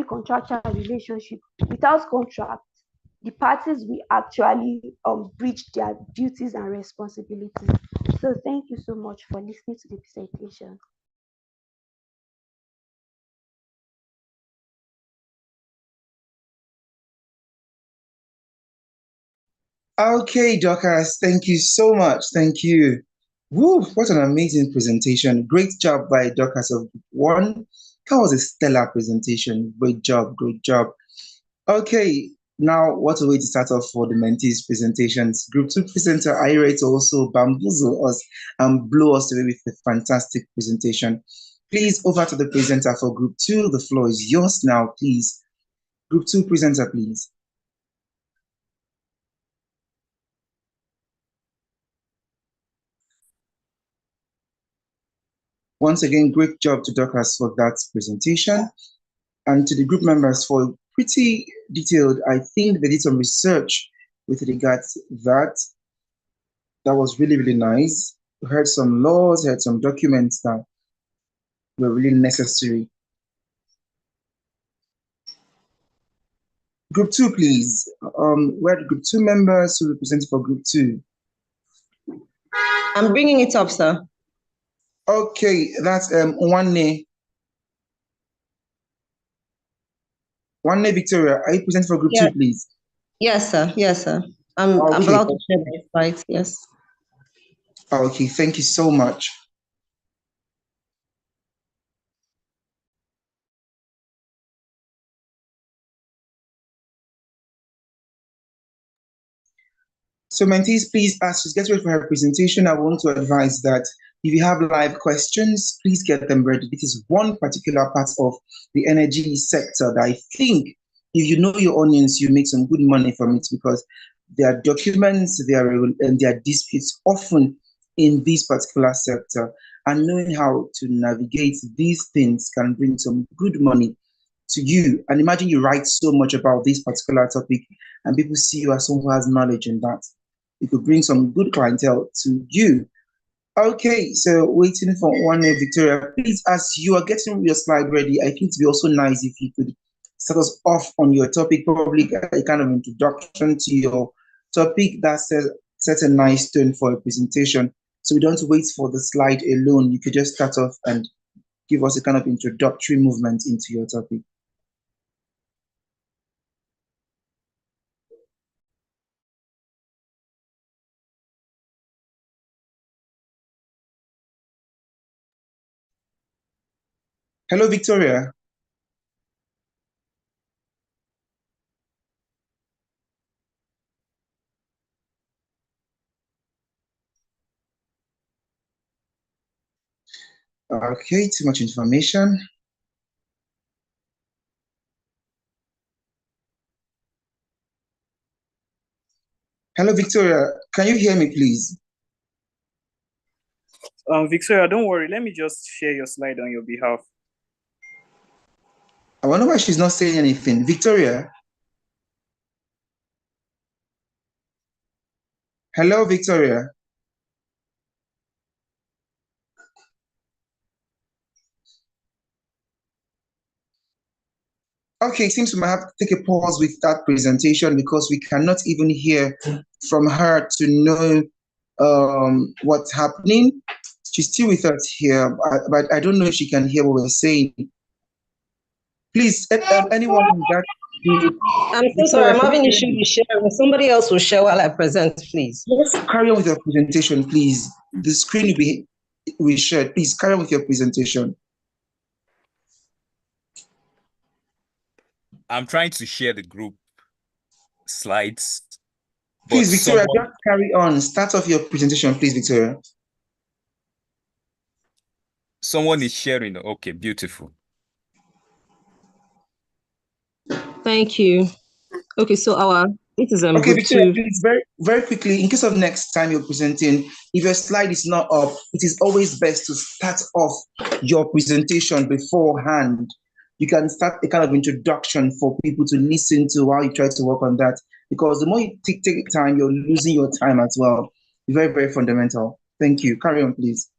contractual relationship. Without contract, the parties will actually breach their duties and responsibilities. So thank you so much for listening to the presentation. Okay, Dorcas, thank you so much. Thank you. Woo, what an amazing presentation. Great job by Dorcas of Group 1. That was a stellar presentation. Great job, great job. Okay, now what a way to start off for the mentees presentations. Group 2 presenter, are you ready to also bamboozle us and blow us away with a fantastic presentation? Please, over to the presenter for Group 2. The floor is yours now, please. Group 2 presenter, please. Once again, great job to Dorcas for that presentation, and to the group members for pretty detailed. I think they did some research with regards to that. That was really, really nice. We heard some laws, heard some documents that were really necessary. Group 2, please. Where are the Group 2 members who represented for Group 2? I'm bringing it up, sir. Okay, that's Nwanne. Nwanne Victoria, are you presenting for Group 2, please? Yes, sir. Yes, sir. I'm allowed to share my slides. Yes. Okay, thank you so much. So mentees, please, as she's getting ready for her presentation, I want to advise that if you have live questions, please get them ready. This is one particular part of the energy sector that I think if you know your audience, you make some good money from it, because there are documents, there are disputes often in this particular sector, and knowing how to navigate these things can bring some good money to you. And imagine you write so much about this particular topic and people see you as someone who has knowledge in that. It could bring some good clientele to you. Okay, so waiting for one Victoria. Please, as you are getting your slide ready, I think it'd be also nice if you could start us off on your topic, probably a kind of introduction to your topic that sets a nice tone for a presentation. So we don't have to wait for the slide alone. You could just start off and give us a kind of introductory movement into your topic. Hello, Victoria. Okay, too much information. Hello, Victoria. Can you hear me, please? Victoria, don't worry. Let me just share your slide on your behalf. I wonder why she's not saying anything. Victoria? Hello, Victoria. Okay, it seems we might have to take a pause with that presentation because we cannot even hear from her to know what's happening. She's still with us here, but I don't know if she can hear what we're saying. Please, anyone in that group. I'm so sorry, I'm having issues with sharing. Somebody else will share while I present, please. Let's carry on with your presentation, please. The screen will be shared. Please carry on with your presentation. I'm trying to share the group slides. Please, Victoria, just carry on. Start off your presentation, please, Victoria. Someone is sharing. Okay, beautiful. Thank you. Okay, so it is okay, Victoria, please, very, very quickly, in case of next time you're presenting, if your slide is not up, it is always best to start off your presentation beforehand. You can start a kind of introduction for people to listen to while you try to work on that, because the more you take time, you're losing your time as well. Very, very fundamental. Thank you. Carry on, please.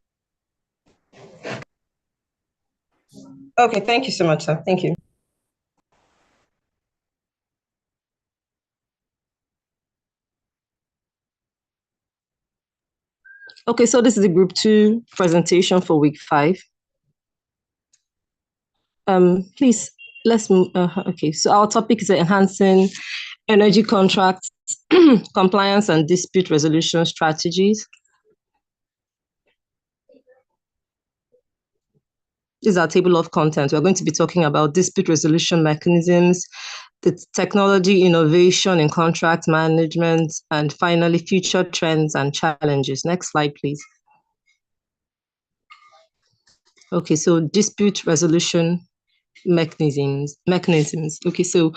Okay, thank you so much, sir. Thank you. Okay, so this is the group 2 presentation for week 5. Please, let's move. Okay, so our topic is enhancing energy contracts, compliance and dispute resolution strategies. This is our table of contents. We're going to be talking about dispute resolution mechanisms, the technology innovation in contract management, and finally, future trends and challenges. Next slide, please. Okay, so dispute resolution mechanisms. Okay, so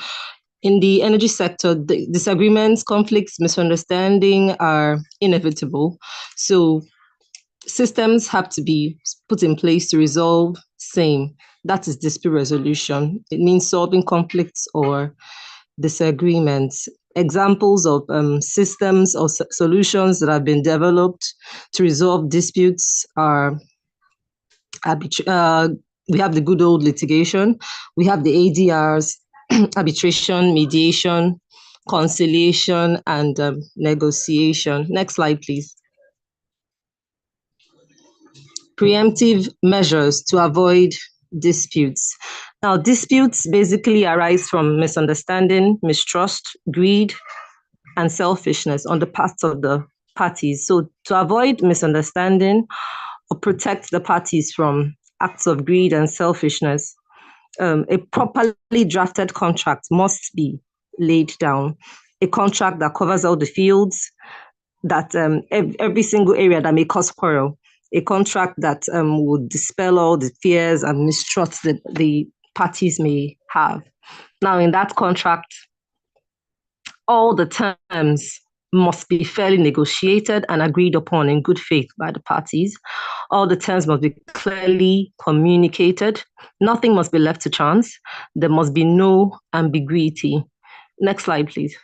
in the energy sector, the disagreements, conflicts, misunderstanding are inevitable. So Systems have to be put in place to resolve same. That is dispute resolution. It means solving conflicts or disagreements. Examples of systems or solutions that have been developed to resolve disputes are we have the good old litigation, we have the ADRs, arbitration, mediation, conciliation, and negotiation. Next slide, please. Preemptive measures to avoid disputes. Now, disputes basically arise from misunderstanding, mistrust, greed, and selfishness on the parts of the parties. So to avoid misunderstanding or protect the parties from acts of greed and selfishness, a properly drafted contract must be laid down. A contract that covers all the fields, that every single area that may cause quarrel. A contract that would dispel all the fears and mistrust that the parties may have. Now, in that contract, all the terms must be fairly negotiated and agreed upon in good faith by the parties. All the terms must be clearly communicated. Nothing must be left to chance. There must be no ambiguity. Next slide, please.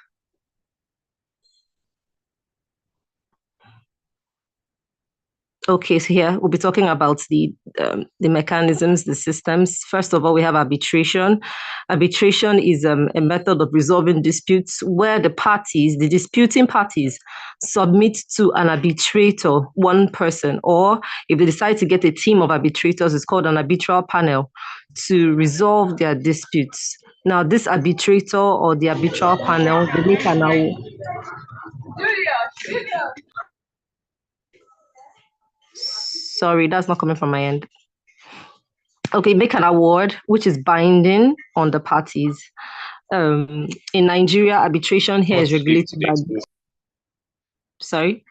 Okay, so here we'll be talking about the mechanisms, the systems. First of all, we have arbitration. Arbitration is a method of resolving disputes where the parties, the disputing parties, submit to an arbitrator, one person, or if they decide to get a team of arbitrators, it's called an arbitral panel, to resolve their disputes. Now, this arbitrator or the arbitral panel, they make an award. Sorry, that's not coming from my end. Okay, make an award which is binding on the parties. In Nigeria, arbitration here is regulated by. Sorry.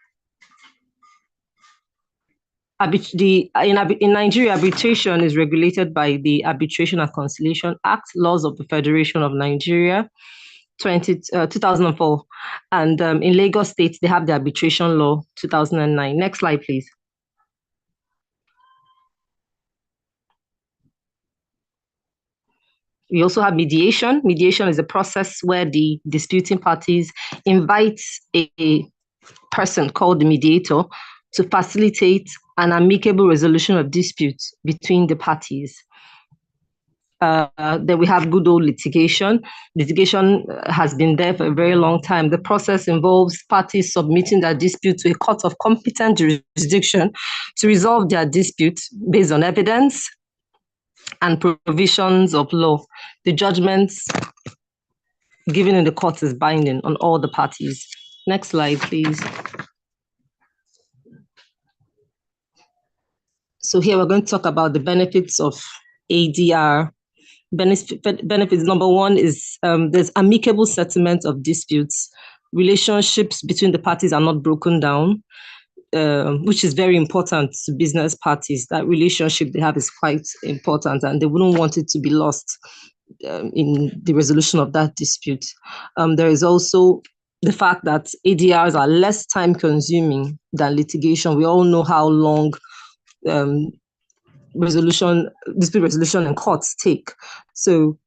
In Nigeria, arbitration is regulated by the Arbitration and Conciliation Act, laws of the Federation of Nigeria, 2004. And in Lagos State, they have the arbitration law, 2009. Next slide, please. We also have mediation. Mediation is a process where the disputing parties invite a person called the mediator to facilitate an amicable resolution of disputes between the parties. Then we have good old litigation. Litigation has been there for a very long time. The process involves parties submitting their dispute to a court of competent jurisdiction to resolve their dispute based on evidence and provisions of law. The judgments given in the court is binding on all the parties. Next slide, please. So here we're going to talk about the benefits of ADR. Benefits number one is there's amicable settlement of disputes. Relationships between the parties are not broken down, which is very important to business parties. That relationship they have is quite important and they wouldn't want it to be lost in the resolution of that dispute. There is also the fact that ADRs are less time consuming than litigation. We all know how long dispute resolution in courts take. So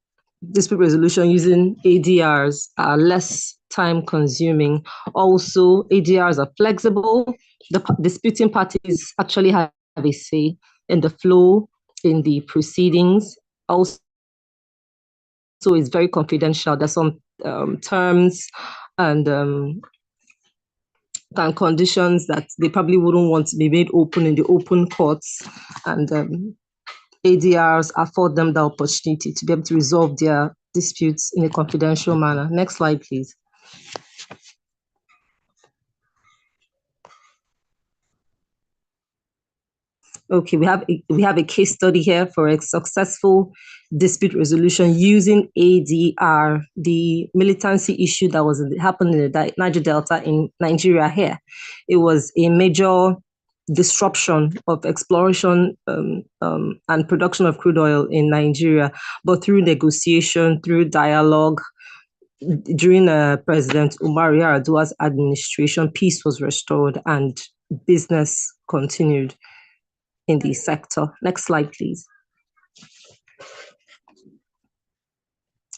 dispute resolution using ADRs are less time consuming. Also, ADRs are flexible. The disputing parties actually have a say in the flow in the proceedings. Also, it's very confidential. There's some terms and conditions that they probably wouldn't want to be made open in the open courts, and ADRs afford them the opportunity to be able to resolve their disputes in a confidential manner. Next slide, please. Okay, we have a case study here for a successful dispute resolution using ADR, the militancy issue that happened in the Niger Delta in Nigeria here. It was a major disruption of exploration and production of crude oil in Nigeria, but through negotiation, through dialogue, during President Umar Yar'Adua's administration, peace was restored and business continued in the sector. Next slide, please.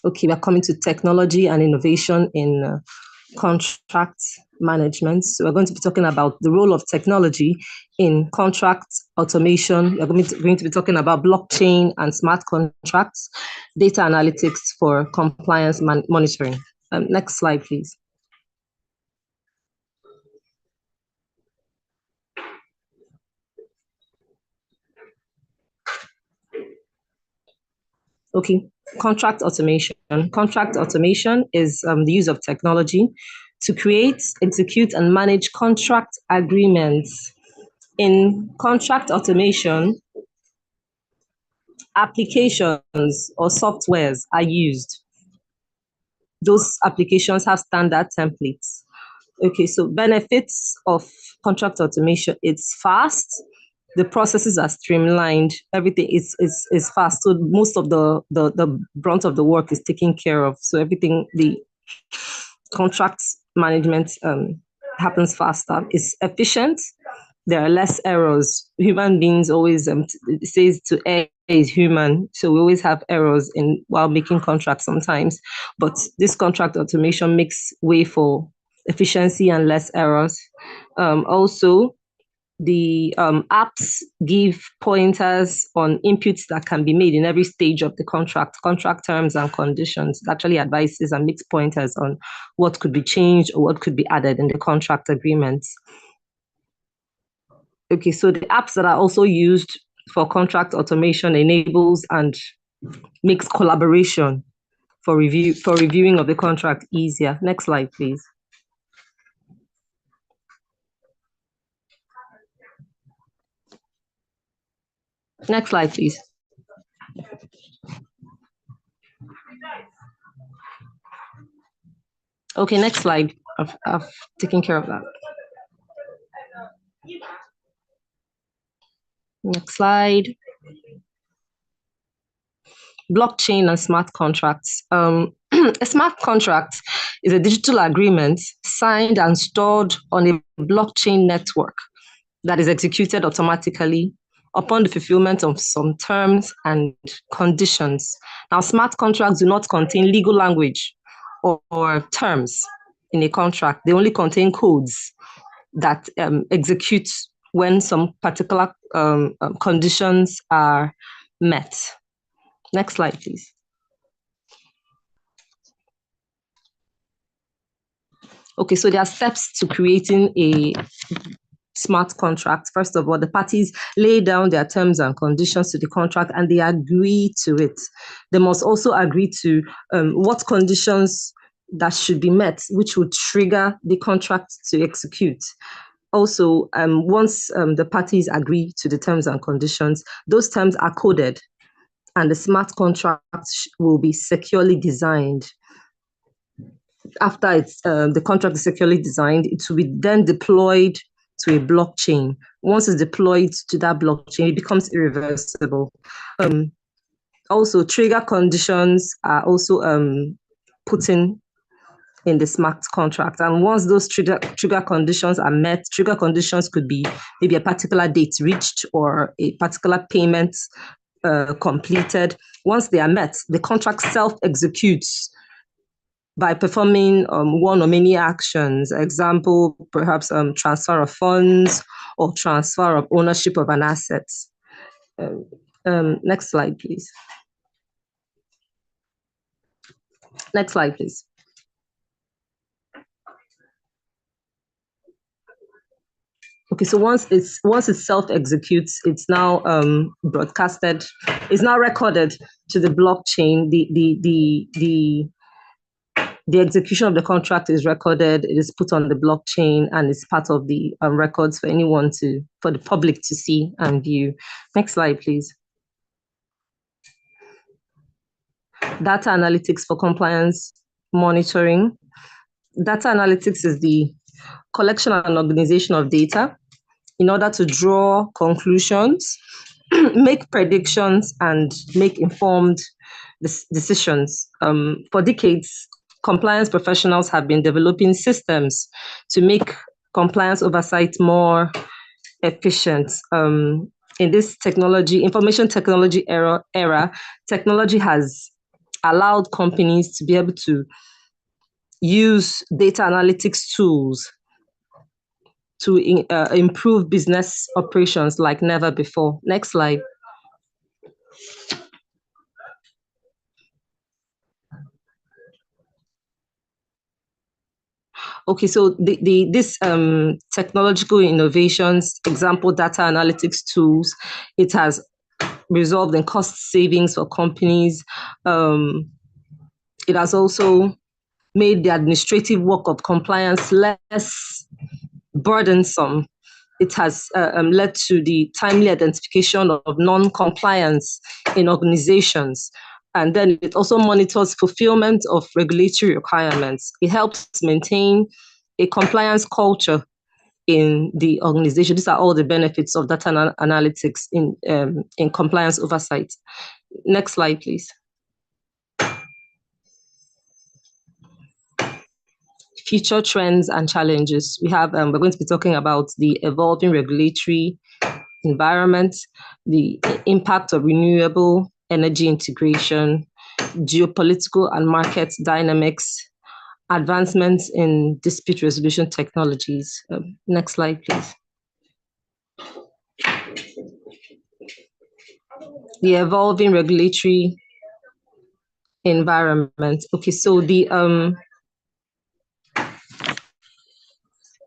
Okay, we're coming to technology and innovation in contract management. So we're going to be talking about the role of technology in contract automation. We're going to be talking about blockchain and smart contracts, data analytics for compliance monitoring. Next slide, please. Okay, contract automation. Contract automation is the use of technology to create, execute, and manage contract agreements. In contract automation, applications or softwares are used. Those applications have standard templates. Okay, so benefits of contract automation, it's fast. The processes are streamlined. Everything is fast. So most of the brunt of the work is taken care of. So everything, the contract management happens faster. It's efficient. There are less errors. Human beings always says to err is human, so we always have errors while making contracts sometimes. But this contract automation makes way for efficiency and less errors. Also, the apps give pointers on inputs that can be made in every stage of the contract terms and conditions. It actually advises and makes pointers on what could be changed or what could be added in the contract agreements. Okay, so the apps that are also used for contract automation enables and makes collaboration for reviewing of the contract easier. Next slide, please. Next slide, please. Okay, next slide. I've taken care of that. Next slide. Blockchain and smart contracts. A smart contract is a digital agreement signed and stored on a blockchain network that is executed automatically upon the fulfillment of some terms and conditions. Now, smart contracts do not contain legal language or terms in a contract. They only contain codes that execute when some particular conditions are met. Next slide, please. Okay, so there are steps to creating a smart contract. First of all, the parties lay down their terms and conditions to the contract and they agree to it. They must also agree to what conditions that should be met, which would trigger the contract to execute. Also, once the parties agree to the terms and conditions, those terms are coded and the smart contract will be securely designed. After the contract is securely designed, it will be then deployed to a blockchain. Once it's deployed to that blockchain, it becomes irreversible. Also, trigger conditions are also put in the smart contract. And once those trigger conditions are met, trigger conditions could be maybe a particular date reached or a particular payment completed. Once they are met, the contract self-executes by performing one or many actions. Example, perhaps transfer of funds or transfer of ownership of an asset. Next slide, please. Next slide, please. Okay, so once it self-executes, it's now broadcasted. It's now recorded to the blockchain. The execution of the contract is recorded. It is put on the blockchain and it's part of the records for the public to see and view. Next slide, please. Data analytics for compliance monitoring. Data analytics is the collection and organization of data in order to draw conclusions, make predictions, and make informed decisions. For decades, compliance professionals have been developing systems to make compliance oversight more efficient. In this information technology era, technology has allowed companies to be able to use data analytics tools to improve business operations like never before. Next slide. Okay, so this technological innovations, example data analytics tools, it has resulted in cost savings for companies. It has also made the administrative work of compliance less burdensome. It has led to the timely identification of non-compliance in organizations. And then it also monitors fulfillment of regulatory requirements. It helps maintain a compliance culture in the organization. These are all the benefits of data analytics in compliance oversight. Next slide, please. Future trends and challenges. We're going to be talking about the evolving regulatory environment, the impact of renewable energy integration, geopolitical and market dynamics, advancements in dispute resolution technologies. Next slide, please. The evolving regulatory environment. Okay, so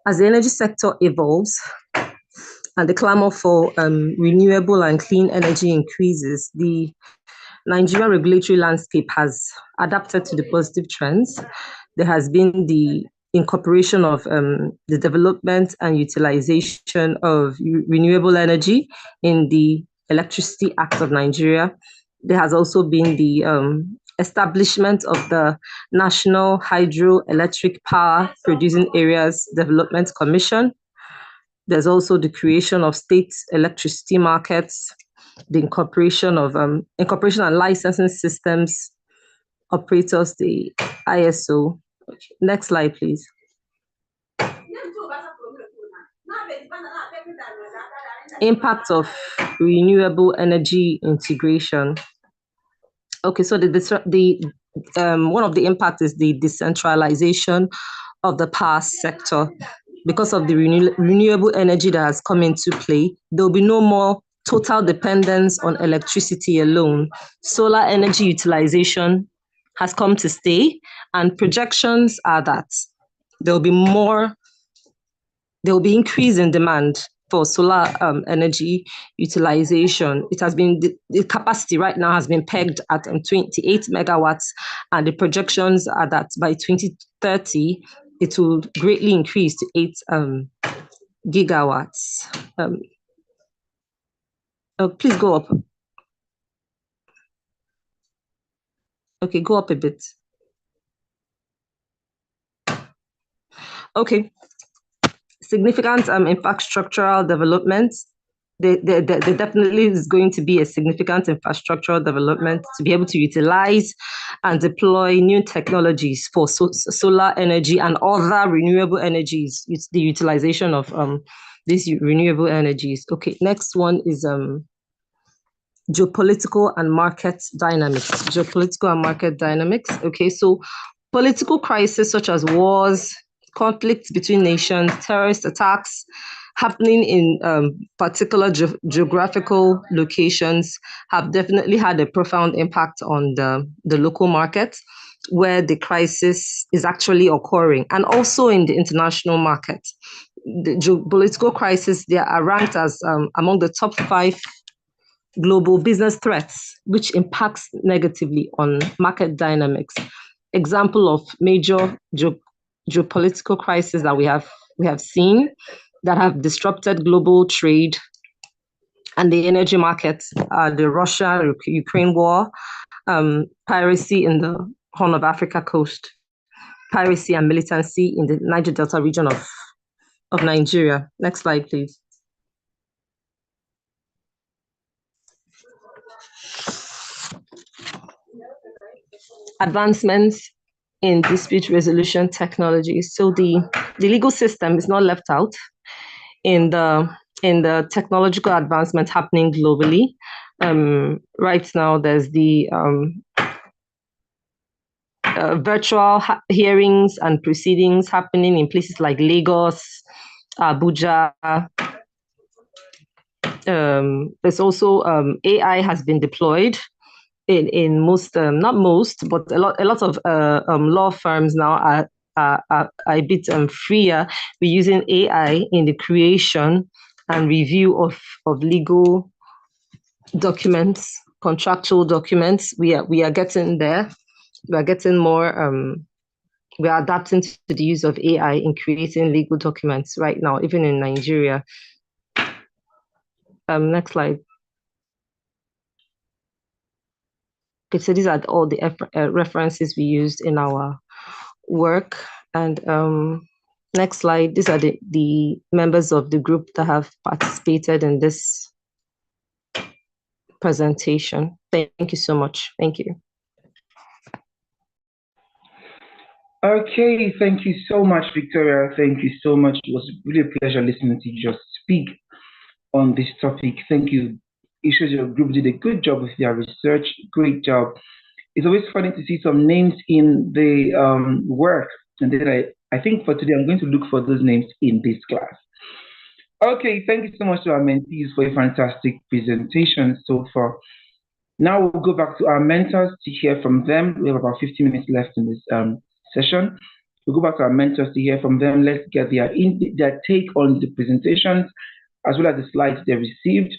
as the energy sector evolves and the clamor for renewable and clean energy increases, the Nigerian regulatory landscape has adapted to the positive trends. There has been the incorporation of the development and utilization of renewable energy in the Electricity Act of Nigeria. There has also been the establishment of the National Hydroelectric Power Producing Areas Development Commission. There's also the creation of state electricity markets, the incorporation and licensing systems operators, the ISO. Next slide, please. Impact of renewable energy integration. Okay, so one of the impacts is the decentralization of the power sector. Because of the renewable energy that has come into play, there will be no more total dependence on electricity alone. Solar energy utilization has come to stay, and projections are that there will be increase in demand for solar energy utilization. It has been, the capacity right now has been pegged at 28 megawatts, and the projections are that by 2030, it will greatly increase to 8 gigawatts. Please go up. Okay, go up a bit. Okay. Significant infrastructural development. There definitely is going to be a significant infrastructural development to be able to utilize and deploy new technologies for solar energy and other renewable energies. It's the utilization of these renewable energies. Okay, next one is geopolitical and market dynamics. Geopolitical and market dynamics. Okay, so political crises such as wars, conflicts between nations, terrorist attacks happening in particular geographical locations have definitely had a profound impact on the local market where the crisis is actually occurring, and also in the international market. The geopolitical crisis, they are ranked as among the top 5 global business threats, which impacts negatively on market dynamics. Example of major geopolitical crises that we have seen that have disrupted global trade and the energy markets are the Russia-Ukraine war, piracy in the Horn of Africa coast, piracy and militancy in the Niger Delta region of Nigeria. Next slide, please. Advancements in dispute resolution technology. So the legal system is not left out in the technological advancement happening globally. Right now, there's the virtual hearings and proceedings happening in places like Lagos, Abuja. There's also AI has been deployed in most, not most, but a lot of law firms now are a bit freer. We're using AI in the creation and review of legal documents, contractual documents. We are getting there. We are getting more. We are adapting to the use of AI in creating legal documents right now, even in Nigeria. Next slide. Okay, so these are all the references we used in our work. And next slide, these are the members of the group that have participated in this presentation. Thank you so much. Thank you. Okay, thank you so much, Victoria. Thank you so much. It was really a pleasure listening to you just speak on this topic. Thank you. It shows your group did a good job with their research. Great job. It's always funny to see some names in the work. And then I think for today, I'm going to look for those names in this class. Okay, thank you so much to our mentees for a fantastic presentation so far. Now we'll go back to our mentors to hear from them. We have about 15 minutes left in this session. We'll go back to our mentors to hear from them. Let's get their take on the presentations as well as the slides they received.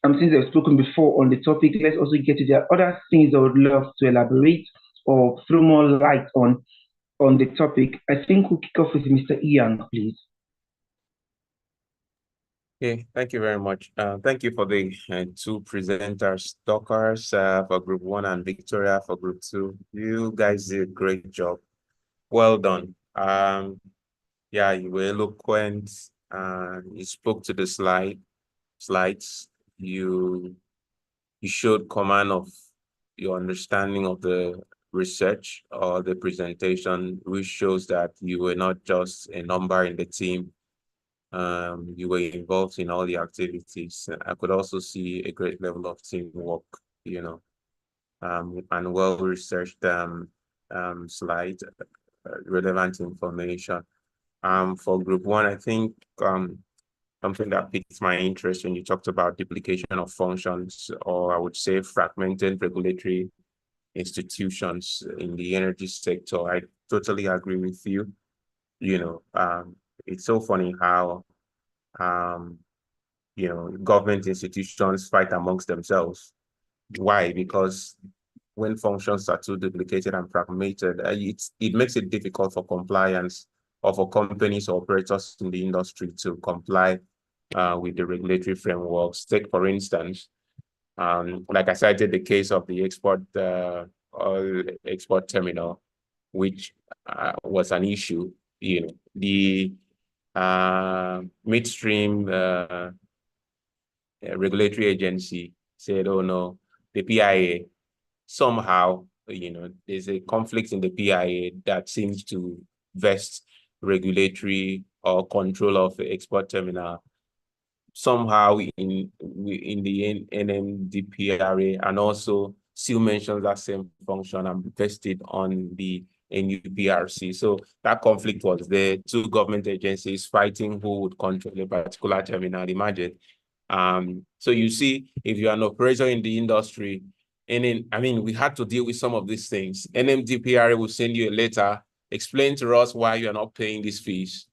Since they've spoken before on the topic, let's also get to their other things I would love to elaborate or throw more light on the topic. I think we'll kick off with Mr. Ian, please. Okay, thank you very much. Thank you for the two presenters, Dockers for Group 1 and Victoria for Group 2. You guys did a great job. Well done. Yeah, you were eloquent. You spoke to the slides. You showed command of your understanding of the research or the presentation, which shows that you were not just a number in the team. You were involved in all the activities. I could also see a great level of teamwork, you know, and well-researched slides, relevant information. For Group 1, I think something that piqued my interest when you talked about duplication of functions, or I would say fragmented regulatory institutions in the energy sector. I totally agree with you. You know, it's so funny how, you know, government institutions fight amongst themselves. Why? Because when functions are too duplicated and fragmented, it makes it difficult for compliance or for companies or operators in the industry to comply with the regulatory frameworks. Take, for instance, like I cited the case of the export terminal, which was an issue. You know, the midstream regulatory agency said, oh no, the PIA, somehow, you know, there's a conflict in the PIA that seems to vest regulatory or control of the export terminal somehow in the NMDPRA, and also still mentions that same function and vested on the NUPRC. So that conflict was there, two government agencies fighting who would control a particular terminal, imagine. So you see, if you're an operator in the industry, I mean, we had to deal with some of these things. NMDPRA will send you a letter, explain to us why you're not paying these fees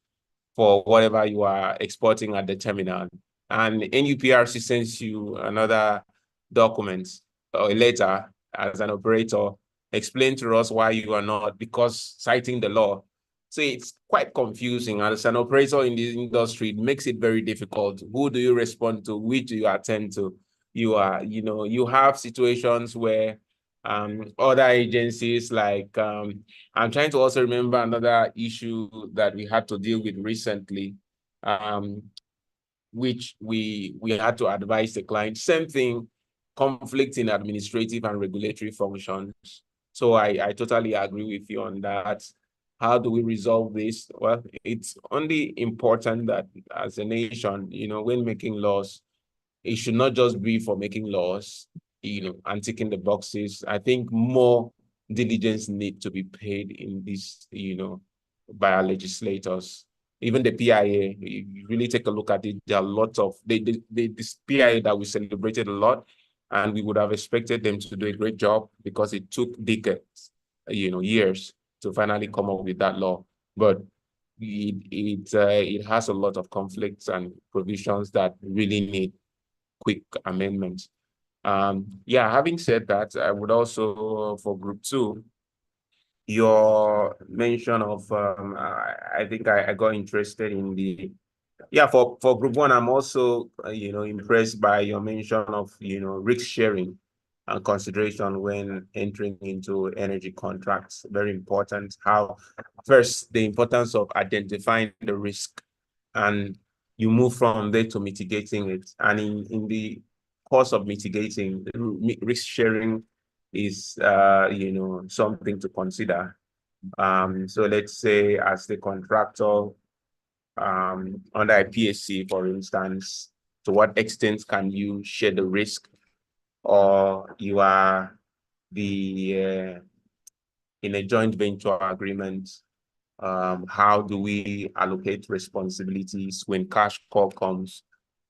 for whatever you are exporting at the terminal. And NUPRC sends you another document or a letter as an operator, explain to us why you are not, because citing the law. So it's quite confusing. As an operator in this industry, it makes it very difficult. Who do you respond to? Which do you attend to? You have situations where other agencies like, I'm trying to also remember another issue that we had to deal with recently, which we had to advise the client. Same thing, conflict in administrative and regulatory functions. So I totally agree with you on that. How do we resolve this? Well, it's only important that as a nation, when making laws, it should not just be for making laws, and ticking the boxes. I think more diligence need to be paid in this, by our legislators. Even the PIA, you really take a look at it, there are lots of, this PIA that we celebrated a lot, and we would have expected them to do a great job because it took decades, years to finally come up with that law. But it has a lot of conflicts and provisions that really need quick amendments. Yeah, having said that, I would also, for group 2, your mention of, I think I got interested in for group 1, I'm also, impressed by your mention of, risk sharing and consideration when entering into energy contracts. Very important. First, the importance of identifying the risk, and you move from there to mitigating it. And in the course of mitigating, risk sharing is, something to consider. So let's say as the contractor, under a PSC, for instance, to what extent can you share the risk, or you are in a joint venture agreement? How do we allocate responsibilities when cash call comes?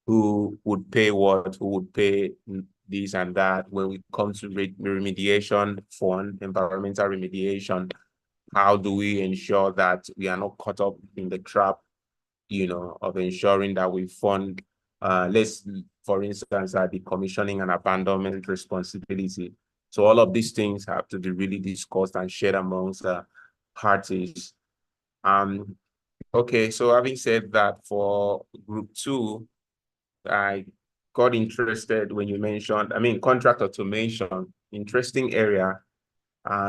Who would pay what? Who would pay this and that? When we come to remediation fund, environmental remediation, how do we ensure that we are not caught up in the trap, of ensuring that we fund, for instance, the commissioning and abandonment responsibility. So all of these things have to be really discussed and shared amongst parties. Okay, so having said that, for group 2, I got interested when you mentioned, contract automation, interesting area.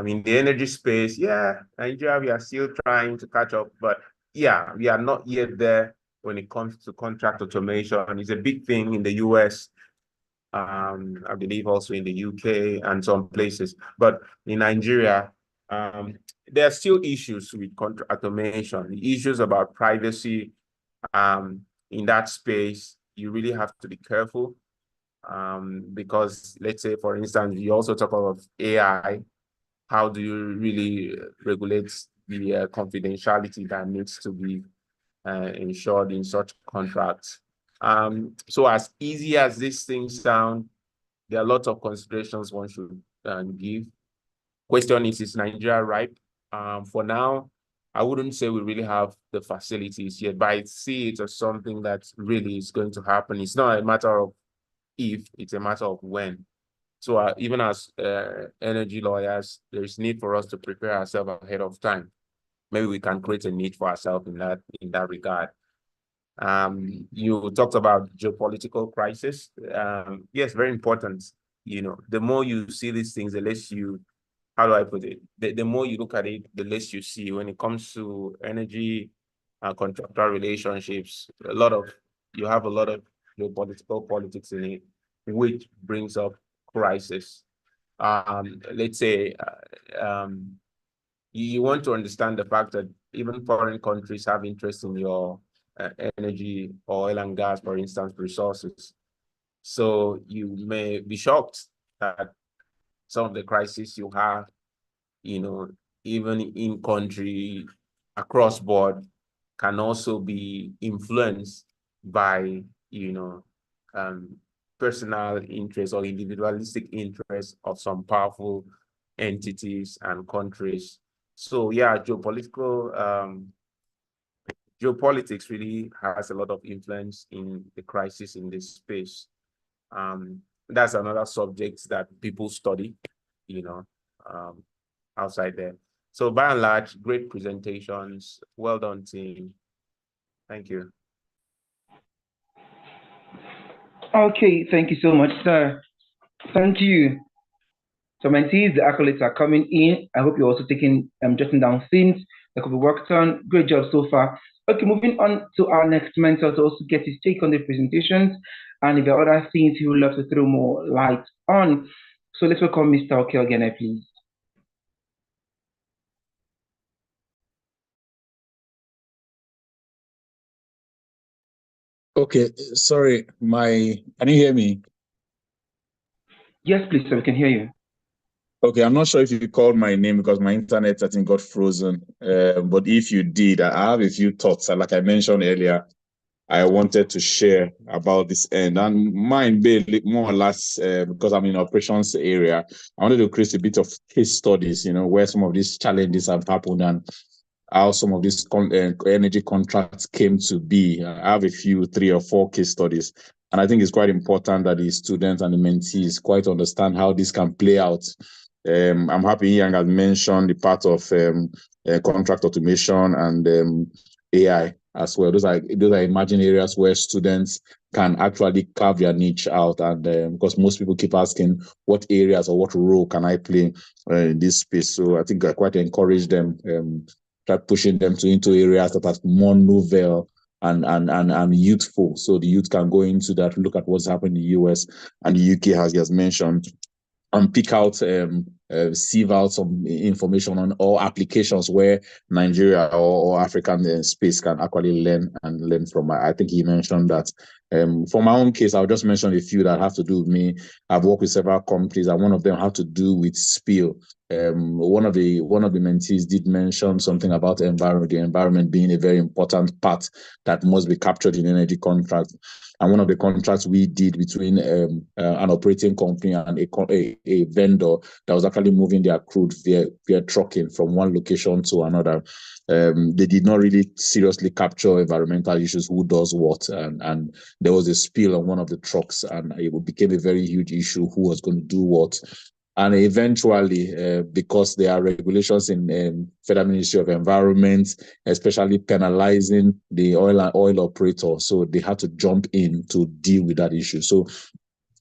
In the energy space, yeah, Nigeria, we are still trying to catch up, but yeah, we are not yet there when it comes to contract automation. It's a big thing in the US, I believe also in the UK and some places, but in Nigeria, there are still issues with contract automation, the issues about privacy. In that space, you really have to be careful, because let's say, for instance, you also talk about AI. How do you really regulate the confidentiality that needs to be ensured in such contracts? So as easy as these things sound, there are lots of considerations one should give. Question is Nigeria ripe? For now, I wouldn't say we really have the facilities yet, but I see it as something that really is going to happen. It's not a matter of if, it's a matter of when. So even as energy lawyers, there's need for us to prepare ourselves ahead of time. Maybe we can create a need for ourselves in that regard. You talked about geopolitical crisis. Yes, very important. The more you see these things, the less you, how do I put it? The more you look at it, the less you see. When it comes to energy contractual relationships, you have a lot of geopolitical politics in it, which brings up crisis. Let's say you want to understand the fact that even foreign countries have interest in your energy, oil and gas, for instance, resources. So you may be shocked that some of the crises you have, even in country, across board, can also be influenced by, personal interest or individualistic interest of some powerful entities and countries. So yeah, geopolitics really has a lot of influence in the crisis in this space. That's another subject that people study, outside there. So by and large, great presentations. Well done, team. Thank you. Okay, thank you so much, sir. Thank you. So mentees, the accolades are coming in. I hope you're also jotting down things that could be worked on. Great job so far. Okay, moving on to our next mentor to also get his take on the presentations. And if there are other things he would love to throw more light on. So let's welcome Mr. Okelgene, please. Okay, sorry, can you hear me? Yes, please, sir, we can hear you. Okay, I'm not sure if you called my name because my internet, I think, got frozen. But if you did, I have a few thoughts. Like I mentioned earlier, I wanted to share about this end, and mine be more or less because I'm in operations area. I wanted to create a bit of case studies, where some of these challenges have happened and how some of these energy contracts came to be. I have a few, 3 or 4 case studies, and I think it's quite important that the students and the mentees quite understand how this can play out. I'm happy Yang has mentioned the part of contract automation and AI as well. Those are emerging areas where students can actually carve their niche out, and because most people keep asking what areas or what role can I play in this space. So I think I quite encourage them, try pushing them into areas that are more novel and youthful, so the youth can go into that, look at what's happening in the US and the UK, as he has mentioned, and pick out, sieve out some information on all applications where Nigeria or African space can actually learn from. I think he mentioned that. For my own case, I'll just mention a few that have to do with me. I've worked with several companies, and one of them had to do with spill. One of the mentees did mention something about the environment being a very important part that must be captured in energy contracts. And one of the contracts we did between an operating company and a vendor that was actually moving their crude via trucking from one location to another. They did not really seriously capture environmental issues, who does what, and there was a spill on one of the trucks, and it became a very huge issue, who was going to do what. And eventually, because there are regulations in Federal Ministry of Environment, especially penalizing the oil operator, so they had to jump in to deal with that issue. So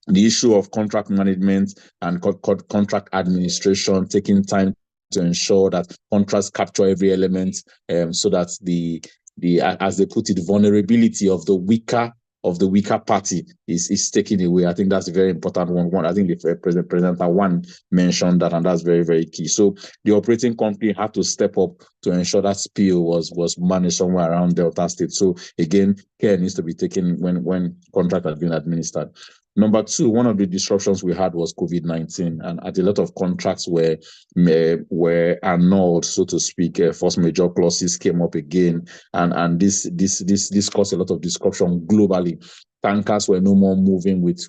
the issue of contract management and contract administration, taking time to ensure that contracts capture every element, so that the as they put it, vulnerability of the weaker party is taken away. I think that's a very important one. I think the presenter one mentioned that, and that's very, very key. So the operating company had to step up to ensure that spill was managed somewhere around Delta State. So again, care needs to be taken when contract has been administered. Number 2, one of the disruptions we had was COVID-19, and a lot of contracts were annulled, so to speak. Force majeure clauses came up again, and this caused a lot of disruption globally. Tankers were no more moving with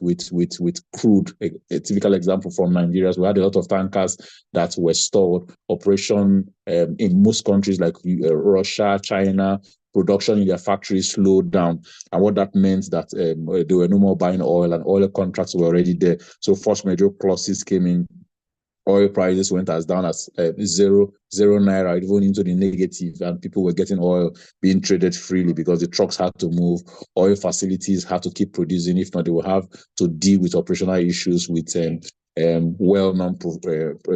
crude. A typical example from Nigeria, we had a lot of tankers that were stored. Operation in most countries like Russia, China, production in their factories slowed down, and what that meant that they were no more buying oil, and oil contracts were already there. So force majeure clauses came in. Oil prices went as down as zero naira, even into the negative, and people were getting oil being traded freely because the trucks had to move. Oil facilities had to keep producing, if not, they will have to deal with operational issues with well-known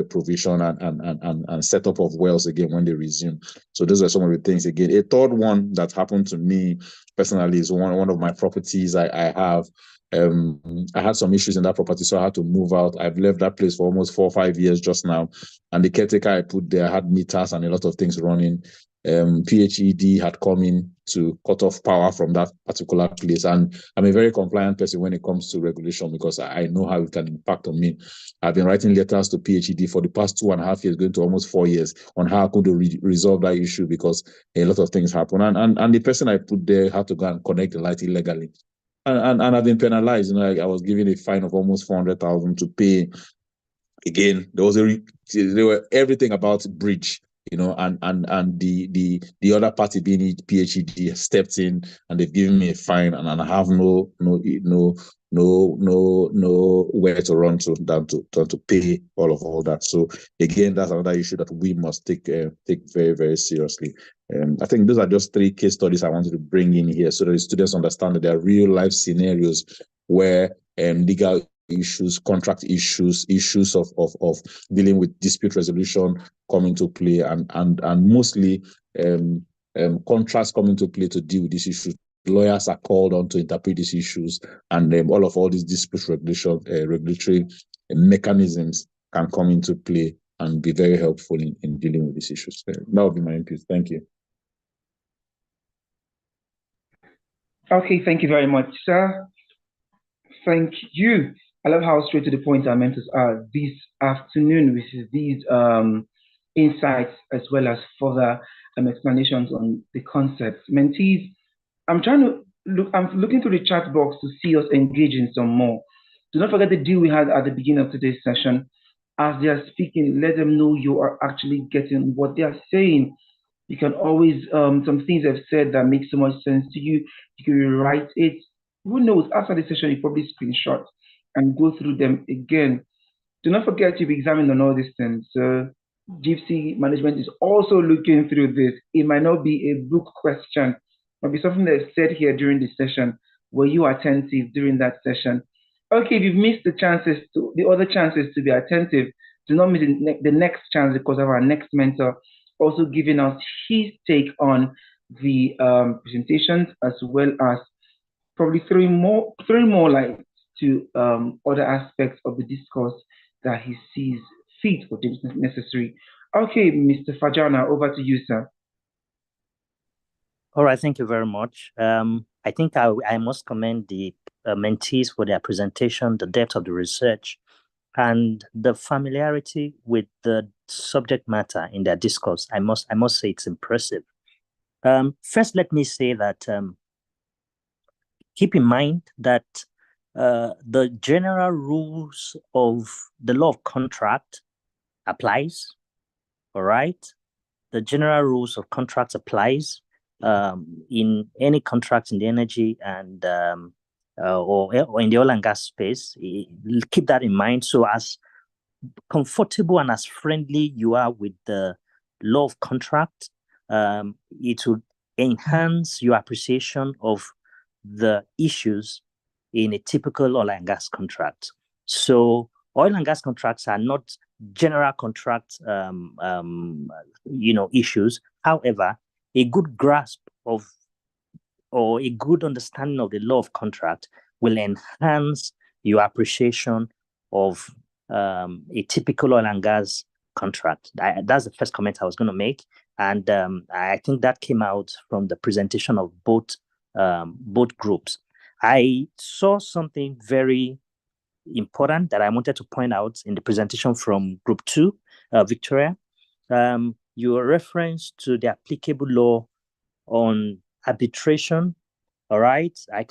provision and setup of wells again when they resume. So those are some of the things. Again, a third one that happened to me personally is one of my properties I have. I had some issues in that property, so I had to move out. I've left that place for almost 4 or 5 years just now, and the caretaker I put there had meters and a lot of things running. PHED had come in to cut off power from that particular place, and I'm a very compliant person when it comes to regulation because I know how it can impact on me. I've been writing letters to PHED for the past 2.5 years, going to almost 4 years, on how I could resolve that issue because a lot of things happen, and the person I put there had to go and connect the light illegally. And I've been penalized. I was given a fine of almost 400,000 to pay. Again, there were everything about bridge, and the other party being PhD stepped in, and they've given me a fine, and I have no where to run to than to pay all that. So again, that's another issue that we must take very, very seriously. I think those are just 3 case studies I wanted to bring in here so that the students understand that there are real life scenarios where legal issues, contract issues of dealing with dispute resolution come into play, and mostly contracts come into play to deal with these issues. Lawyers are called on to interpret these issues, and all these dispute regulatory mechanisms can come into play and be very helpful in dealing with these issues. That would be my input. Thank you. Okay, thank you very much, sir. Thank you. I love how straight to the point our mentors are this afternoon, which is these insights as well as further explanations on the concepts. Mentees, I'm trying to look, I'm looking through the chat box to see us engaging some more. Do not forget the deal we had at the beginning of today's session. As they are speaking, let them know you are actually getting what they are saying. You can always, some things I've said that make so much sense to you, you can rewrite it. Who knows, after the session, you probably screenshot and go through them again. Do not forget to be examined on all these things. So JIIPCC management is also looking through this. It might not be a book question, it might be something that's said here during the session. Were you attentive during that session? Okay, if you've missed the other chances to be attentive, do not miss the next chance because of our next mentor also giving us his take on the presentations as well as probably three more lights to other aspects of the discourse that he sees fit or deems necessary. Okay, Mr. Fajana, over to you, sir. All right, thank you very much. I think I must commend the mentees for their presentation, the depth of the research, and the familiarity with the subject matter in their discourse. I must say it's impressive. First, let me say that keep in mind that the general rules of the law of contract applies. All right, the general rules of contracts applies in any contract in the energy and or in the oil and gas space. Keep that in mind. So as comfortable and as friendly you are with the law of contract, it will enhance your appreciation of the issues in a typical oil and gas contract. So oil and gas contracts are not general contract issues. However, a good grasp of or a good understanding of the law of contract will enhance your appreciation of a typical oil and gas contract. That's the first comment I was going to make, and I think that came out from the presentation of both groups. I saw something very important that I wanted to point out in the presentation from Group 2, Victoria. Your reference to the applicable law on arbitration. All right, I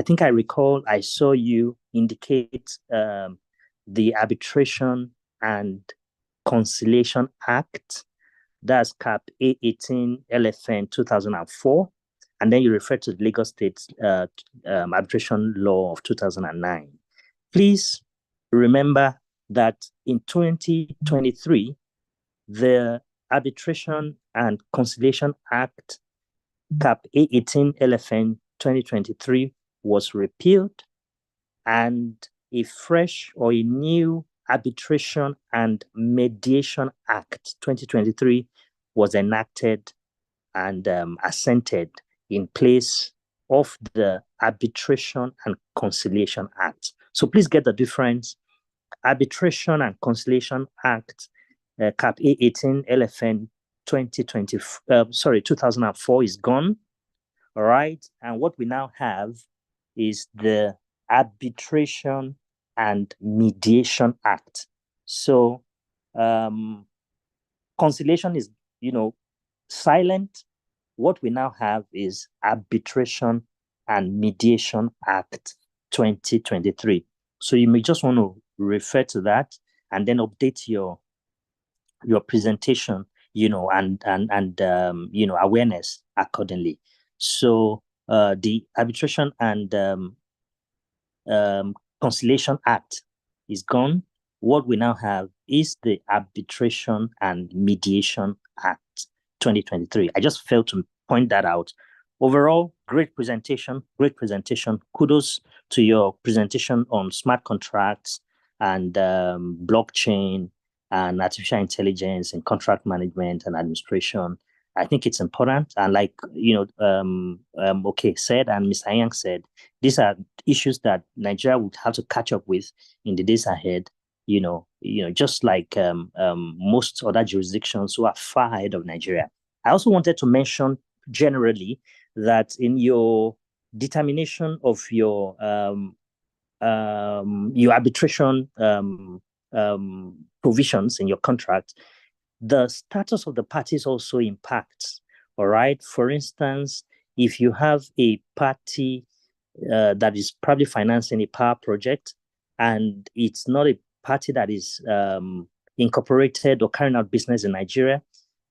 think I recall I saw you indicate the Arbitration and Conciliation Act, that's Cap A18 LFN 2004, and then you refer to the Lagos State Arbitration Law of 2009. Please remember that in 2023, the Arbitration and Conciliation Act, Cap A18 LFN 2023, was repealed, and a fresh or a new Arbitration and Mediation Act 2023 was enacted and assented in place of the Arbitration and Conciliation Act. So please get the difference. Arbitration and Conciliation Act, Cap A18 LFN 2004 is gone. All right. And what we now have is the Arbitration and Mediation Act. So conciliation is, silent. What we now have is Arbitration and Mediation Act 2023. So you may just want to refer to that and then update your presentation, and awareness accordingly. So the Arbitration and Conciliation Act is gone. What we now have is the Arbitration and Mediation Act 2023. I just failed to point that out. Overall, great presentation. Kudos to your presentation on smart contracts and blockchain and artificial intelligence and contract management and administration. I think it's important. And like, said, and Mr. Yang said, these are issues that Nigeria would have to catch up with in the days ahead, just like most other jurisdictions who are far ahead of Nigeria. I also wanted to mention generally that in your determination of your arbitration provisions in your contract, the status of the parties also impacts. All right. For instance, if you have a party that is probably financing a power project, and it's not a party that is incorporated or carrying out business in Nigeria,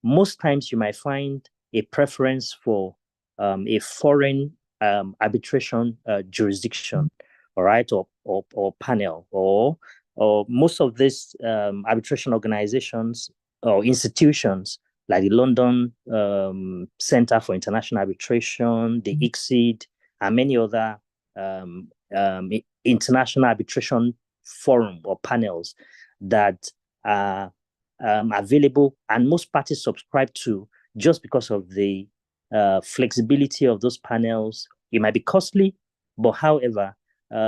most times you might find a preference for a foreign arbitration jurisdiction, all right, or panel, or most of these arbitration organizations or institutions like the London Center for International Arbitration, the ICSID, and many other international arbitration forum or panels that are available, and most parties subscribe to just because of the flexibility of those panels. It might be costly, but however,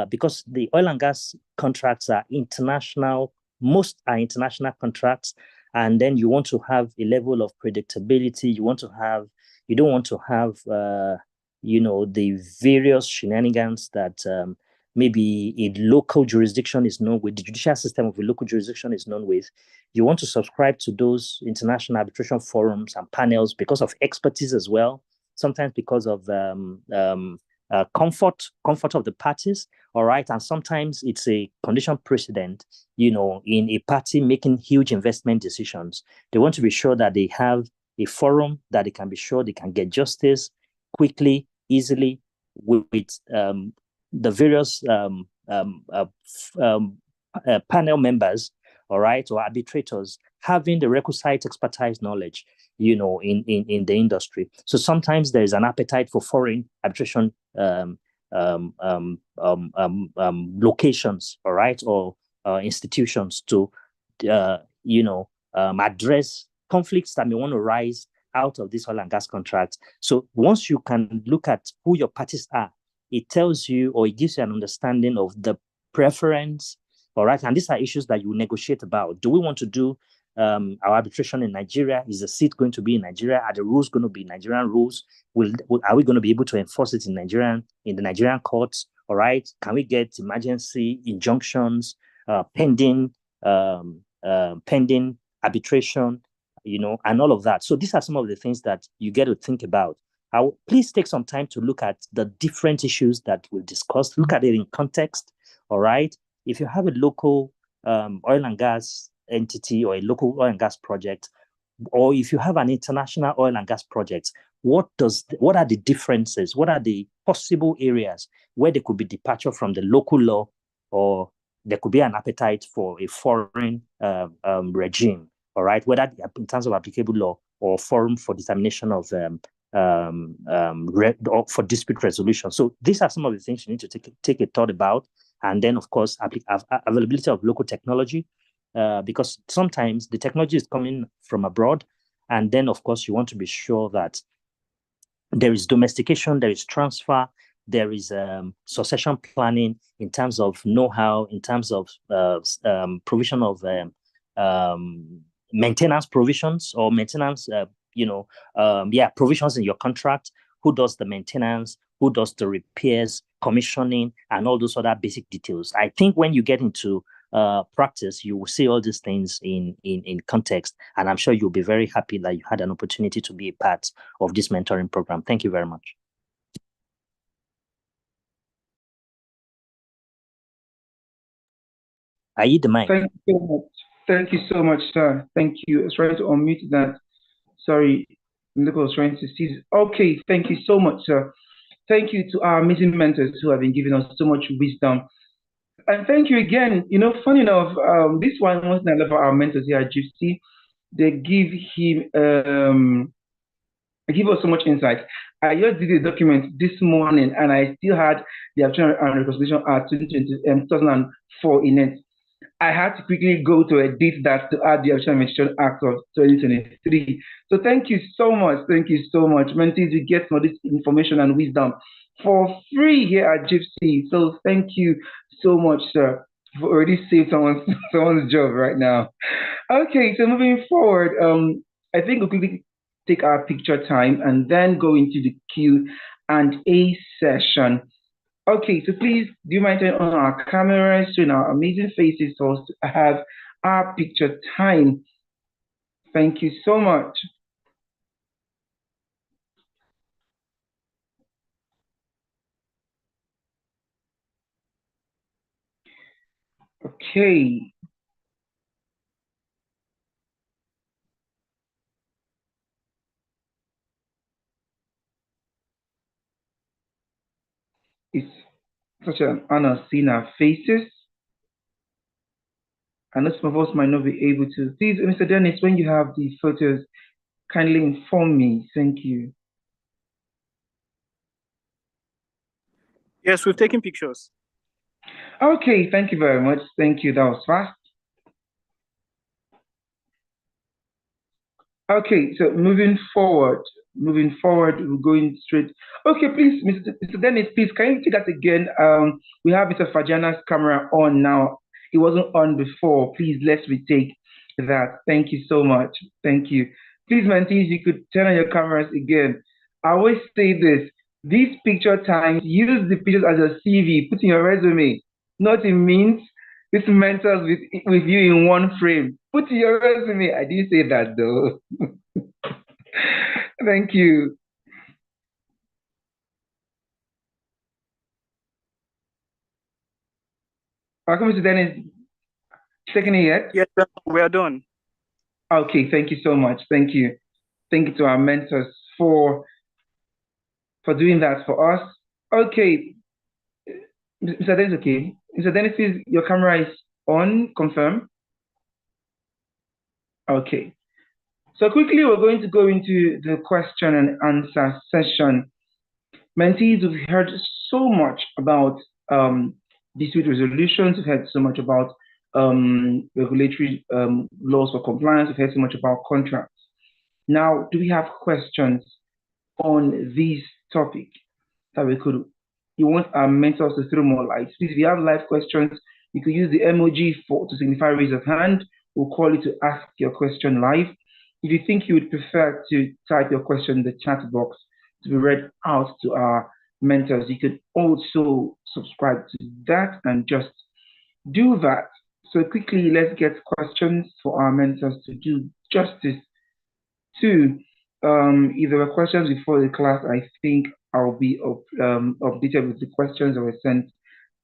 because the oil and gas contracts are international, most are international contracts, and then you want to have a level of predictability. You don't want to have the various shenanigans that maybe a local jurisdiction is known with, the judicial system of a local jurisdiction is known with. You want to subscribe to those international arbitration forums and panels because of expertise as well, sometimes because of comfort of the parties, all right? And sometimes it's a condition precedent, in a party making huge investment decisions. They want to be sure that they have a forum that they can be sure they can get justice quickly, easily, with the various panel members, all right, or arbitrators having the requisite expertise knowledge, in the industry. So sometimes there is an appetite for foreign arbitration locations, all right, or institutions to, address conflicts that may want to rise out of this oil and gas contract. So once you can look at who your parties are, it tells you, or it gives you an understanding of the preference, all right? And these are issues that you negotiate about. Do we want to do our arbitration in Nigeria? Is the seat going to be in Nigeria? Are the rules going to be Nigerian rules? Are we going to be able to enforce it in the Nigerian courts? All right. Can we get emergency injunctions pending arbitration, and all of that? So these are some of the things that you get to think about. Please take some time to look at the different issues that we've discussed. Look at it in context. All right. If you have a local oil and gas entity or a local oil and gas project, or if you have an international oil and gas project, what are the differences? What are the possible areas where there could be departure from the local law, or there could be an appetite for a foreign regime, all right, whether in terms of applicable law or forum for determination of or for dispute resolution. So these are some of the things you need to take a thought about. And then, of course, availability of local technology, because sometimes the technology is coming from abroad. And then, of course, you want to be sure that there is domestication, there is transfer, there is succession planning in terms of know-how, in terms of provision of maintenance provisions or maintenance, provisions in your contract. Who does the maintenance? Who does the repairs, commissioning, and all those other basic details? I think when you get into practice, you will see all these things in context, and I'm sure you'll be very happy that you had an opportunity to be a part of this mentoring program. Thank you very much. I yield the mic. Thank you so much, sir. Thank you. I was trying to unmute that. Sorry, Nico was trying to see. Okay, thank you so much, sir. Thank you to our amazing mentors who have been giving us so much wisdom. And thank you again. Funny enough, this one was I love our mentors here at JIIPCC. They give us so much insight. I just did a document this morning, and I still had the Arbitration and Reconciliation Act 2004 in it. I had to quickly go to edit that to add the Arbitration and Reconciliation Act of 2023. So thank you so much. Thank you so much. Mentees, you get some of this information and wisdom for free here at JIIPCC. So thank you so much, sir. You've already saved someone's job right now. Okay, so moving forward, I think we'll quickly take our picture time and then go into the Q&A and A session. Okay, so please, do you mind turning on our cameras, showing our amazing faces for us to have our picture time? Thank you so much. Okay. It's such an honor seeing our faces. I know some of us might not be able to. Please, Mr. Dennis, when you have the photos, kindly inform me. Thank you. Yes, we've taken pictures. Okay, thank you very much. Thank you. That was fast. Okay, so moving forward, we're going straight. Okay, please, Mr. Dennis, please, can you take that again? We have Mr. Fajana's camera on now. It wasn't on before. Please, let's retake that. Thank you so much. Thank you. Please, mentees, you could turn on your cameras again. I always say this, these picture times, use the pictures as a CV, put in your resume, not in means. This mentors with you in one frame. Put in your resume. I didn't say that though. Thank you. Welcome, Mr. Dennis. Second yet? Yes, we are done. Okay, thank you so much. Thank you. Thank you to our mentors for doing that for us. Okay, Mr. Dennis, okay. Mr. Dennis, please, your camera is on, confirm. Okay. So quickly, we're going to go into the question and answer session. Mentees, we've heard so much about dispute resolutions. We've heard so much about regulatory laws for compliance. We've heard so much about contracts. Now, do we have questions on this topic that you want our mentors to throw more light? Please, if you have live questions, you could use the emoji to signify raise of hand. We'll call you to ask your question live. If you think you would prefer to type your question in the chat box to be read out to our mentors, you could also subscribe to that and just do that. So quickly, let's get questions for our mentors to do justice to. If there were questions before the class, I think I'll be updated with the questions that were sent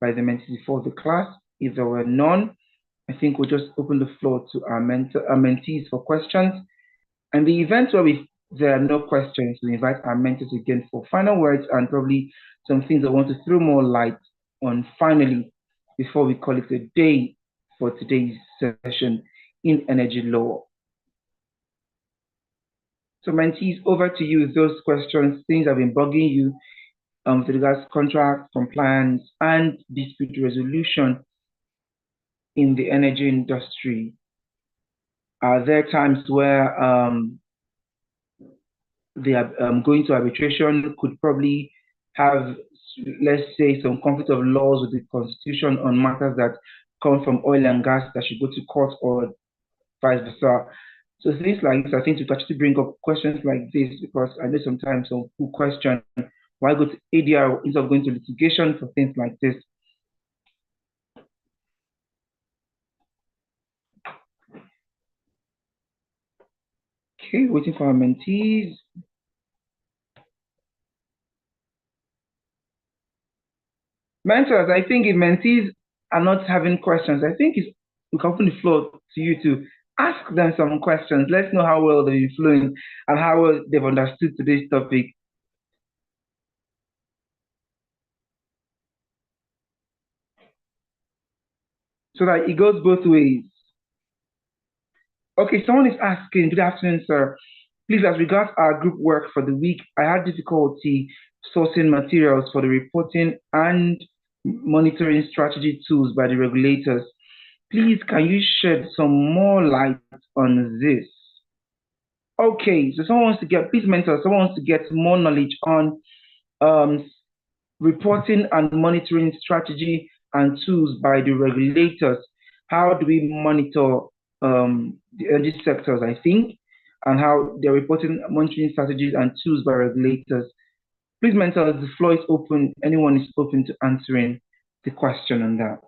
by the mentees before the class. If there were none, I think we'll just open the floor to our mentees for questions. And the event where there are no questions, we invite our mentors again for final words and probably some things I want to throw more light on finally before we call it a day for today's session in energy law. So mentees, over to you with those questions, things that have been bugging you with regards to contract, compliance, and dispute resolution in the energy industry. Are there times where they are going to arbitration, could probably have, let's say, some conflict of laws with the constitution on matters that come from oil and gas that should go to court or vice versa? So things like this, I think, to actually bring up questions like this, because I know sometimes some people question why go to ADR instead of going to litigation for things like this. Okay, waiting for our mentees. Mentors, I think if mentees are not having questions, I think we can open the floor to you to ask them some questions. Let's know how well they've been flowing and how well they've understood today's topic. So that it goes both ways. Okay, someone is asking, good afternoon, sir. Please, as regards our group work for the week, I had difficulty sourcing materials for the reporting and monitoring strategy tools by the regulators. Please, can you shed some more light on this? Okay, so someone wants to get, please mentor, someone wants to get more knowledge on reporting and monitoring strategy and tools by the regulators. How do we monitor the energy sectors, I think, and how they're reporting monitoring strategies and tools by regulators? Please, mentors, the floor is open. Anyone is open to answering the question on that.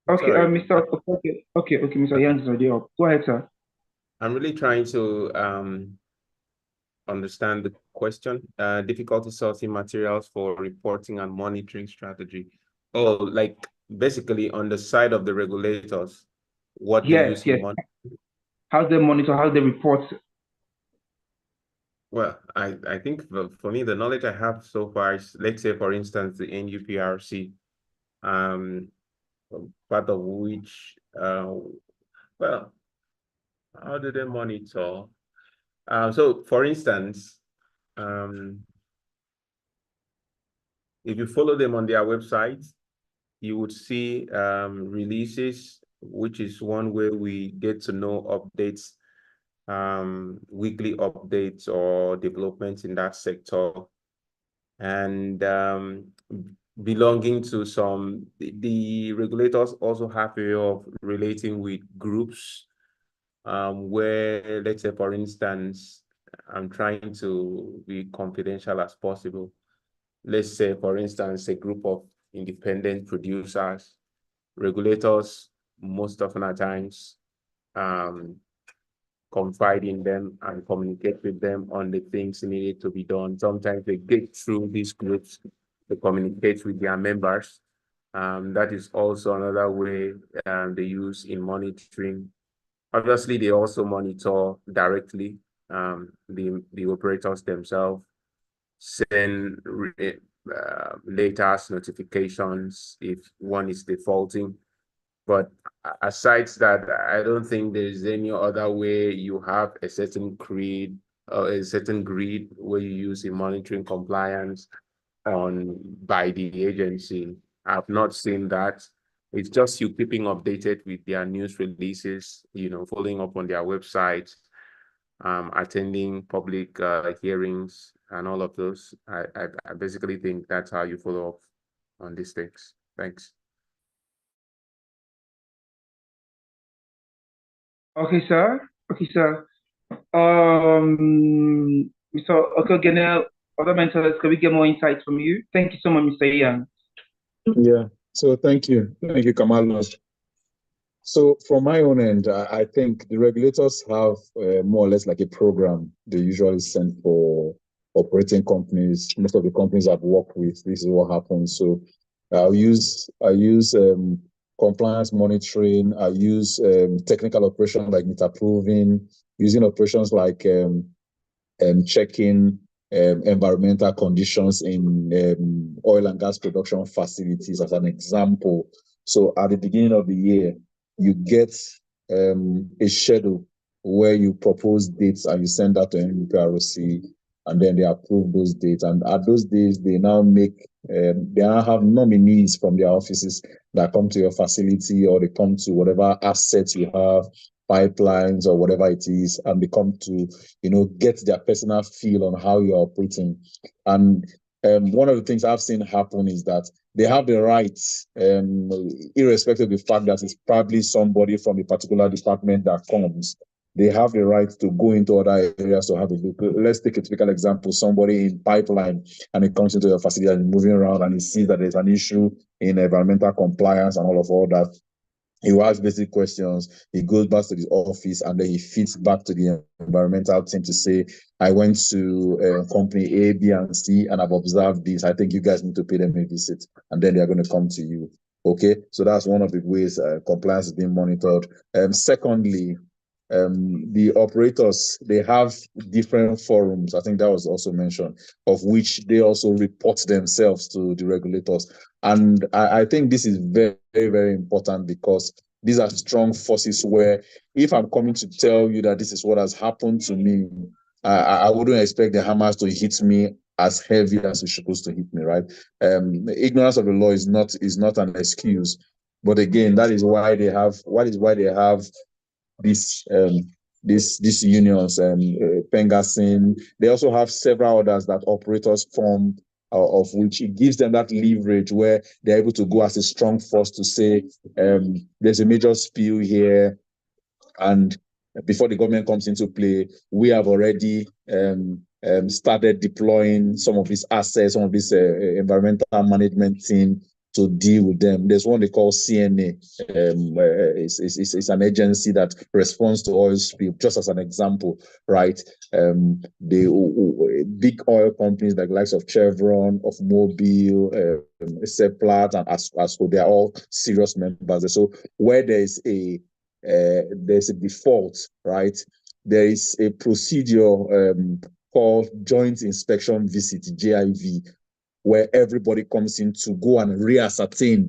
Okay, Sorry. Mr. Okay, Mr. Yang is already up. Go ahead, sir. I'm really trying to understand the question. Difficulty sourcing materials for reporting and monitoring strategy. Oh, like basically on the side of the regulators, what they use in monitoring. How they monitor, how they report. Well, I think for me, the knowledge I have so far is, let's say, for instance, the NUPRC, part of which, well, how do they monitor? So, for instance, if you follow them on their website, you would see releases, which is one way we get to know updates, weekly updates or developments in that sector. And belonging to some, the regulators also have a way of relating with groups where, let's say, for instance, I'm trying to be confidential as possible. Let's say, for instance, a group of independent producers, regulators, most often at times, confide in them and communicate with them on the things needed to be done. Sometimes they get through these groups to communicate with their members. That is also another way they use in monitoring. Obviously, they also monitor directly. The operators themselves send latest notifications if one is defaulting. But aside that, I don't think there's any other way you have a certain creed or a certain grid where you use in monitoring compliance by the agency. I've not seen that. It's just you keeping updated with their news releases, following up on their website, attending public hearings and all of those. I basically think that's how you follow up on these things. Thanks. Okay, sir. Mr. Okogenel, other mentors, can we get more insights from you? Thank you so much, Mr. Ian. Yeah, so thank you, Kamalo. So from my own end, I think the regulators have more or less like a program they usually send for operating companies. Most of the companies I've worked with, this is what happens. So I use compliance monitoring. I use technical operations like meter proving, using operations like checking environmental conditions in oil and gas production facilities as an example. So at the beginning of the year, you get a schedule where you propose dates and you send that to NUPRC, and then they approve those dates. And at those days, they now they now have nominees from their offices that come to your facility, or they come to whatever assets you have, pipelines or whatever it is, and they come to get their personal feel on how you're operating. And one of the things I've seen happen is that they have the right, irrespective of the fact that it's probably somebody from a particular department that comes, they have the right to go into other areas to have a look. Let's take a typical example, somebody in pipeline, and he comes into your facility and moving around and he sees that there's an issue in environmental compliance and all that. He will ask basic questions. He goes back to the office and then he feeds back to the environmental team to say, I went to company A, B, and C, and I've observed this. I think you guys need to pay them a visit. And then they're going to come to you. Okay, so that's one of the ways compliance is being monitored. Secondly, the operators, they have different forums. I think that was also mentioned, of which they also report themselves to the regulators. And I think this is very, very important, because these are strong forces where if I'm coming to tell you that this is what has happened to me, I wouldn't expect the hammers to hit me as heavy as it's supposed to hit me, right? Ignorance of the law is not an excuse. But again, that is why they have these unions, Pengasin. They also have several others that operators form of which it gives them that leverage where they're able to go as a strong force to say, there's a major spill here, and before the government comes into play, we have already started deploying some of these assets, some of this environmental management team to deal with them. There's one they call CNA. It's an agency that responds to oil spill, just as an example, right? The big oil companies like the likes of Chevron, of Mobil, Seplat, and ASCO, they're all serious members. So where there's a default, right? There is a procedure called Joint Inspection Visit, JIV, where everybody comes in to go and reascertain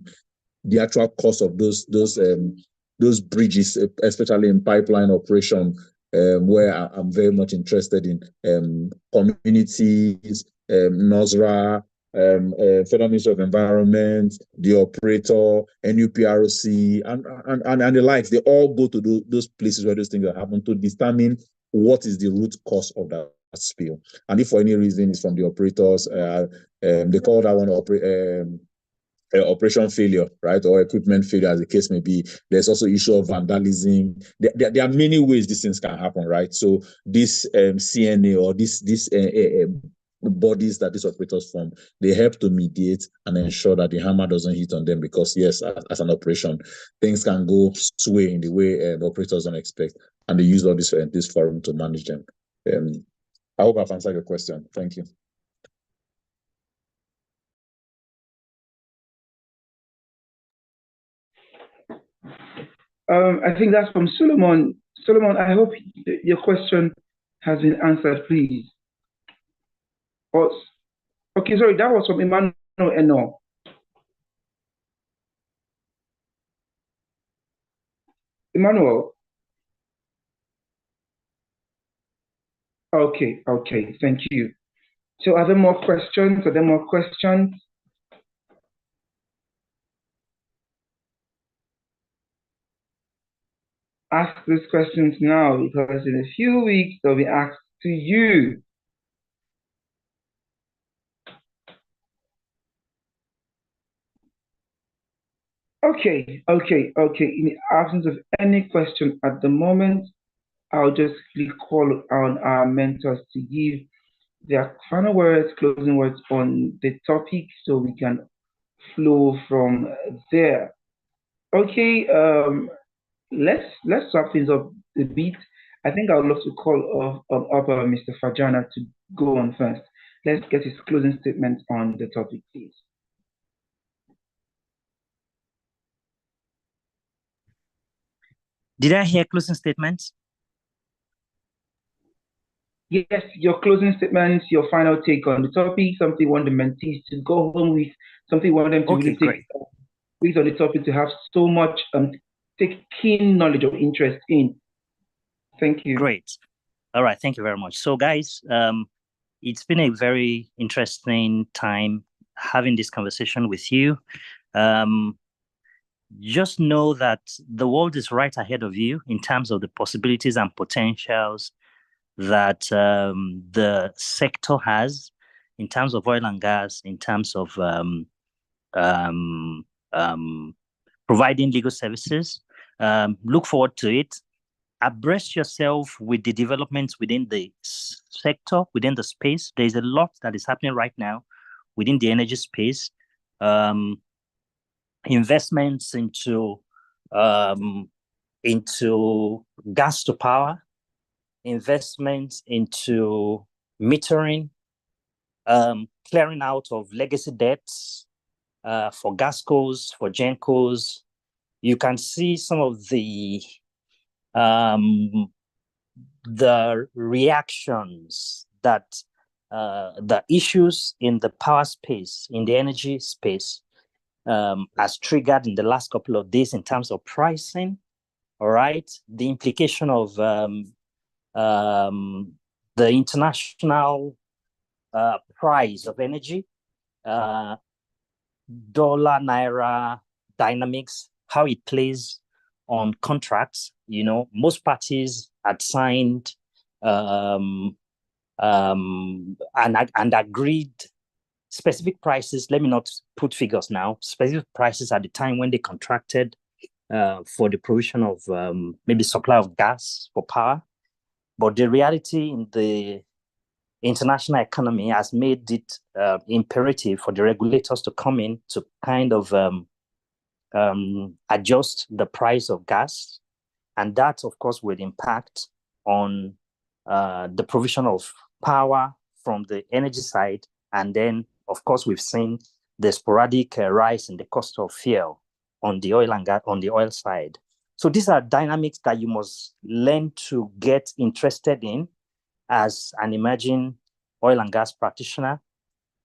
the actual cost of those bridges, especially in pipeline operation, where I'm very much interested in communities, NOSRA, Federal Ministry of Environment, the operator, NUPRC, and the likes. They all go to those places where those things are happening to determine what is the root cause of that spill. And if for any reason it's from the operators, they call that one operation failure, right, or equipment failure, as the case may be. There's also issue of vandalism. There are many ways these things can happen, right? So this CNA or this bodies that these operators form, they help to mediate and ensure that the hammer doesn't hit on them, because yes, as an operation, things can go sway in the way the operators don't expect, and they use all this forum to manage them. I hope I've answered your question. Thank you. I think that's from Solomon. Solomon, I hope your question has been answered, please. Okay, sorry, that was from Emmanuel Eno. Emmanuel. Okay, thank you. So are there more questions? Ask these questions now, because in a few weeks they'll be asked to you. Okay. In the absence of any question at the moment, I'll just call on our mentors to give their final words, closing words on the topic, so we can flow from there. Okay, let's wrap things up a bit. I think I would love to call up Mr. Fajana to go on first. Let's get his closing statement on the topic, please. Did I hear closing statements? Yes, your closing statements, your final take on the topic, something you want the mentees to go home with, something you want them to really take on the topic, to have so much, take keen knowledge or interest in. Thank you. Great. All right, thank you very much. So guys, it's been a very interesting time having this conversation with you. Just know that the world is right ahead of you in terms of the possibilities and potentials that the sector has, in terms of oil and gas, in terms of providing legal services. Look forward to it. Abreast yourself with the developments within the sector, within the space. There is a lot that is happening right now within the energy space. Investments into gas to power, investments into metering, clearing out of legacy debts for GasCos, for GenCos. You can see some of the reactions that the issues in the power space, in the energy space, has triggered in the last couple of days in terms of pricing. All right, the implication of the international price of energy, dollar naira dynamics, how it plays on contracts. You know, most parties had signed and agreed specific prices, let me not put figures now, specific prices at the time when they contracted for the provision of maybe supply of gas for power. But the reality in the international economy has made it imperative for the regulators to come in to kind of adjust the price of gas. And that, of course, will impact on the provision of power from the energy side. And then, of course, we've seen the sporadic rise in the cost of fuel on the oil and gas, on the oil side. So these are dynamics that you must learn to get interested in as an emerging oil and gas practitioner.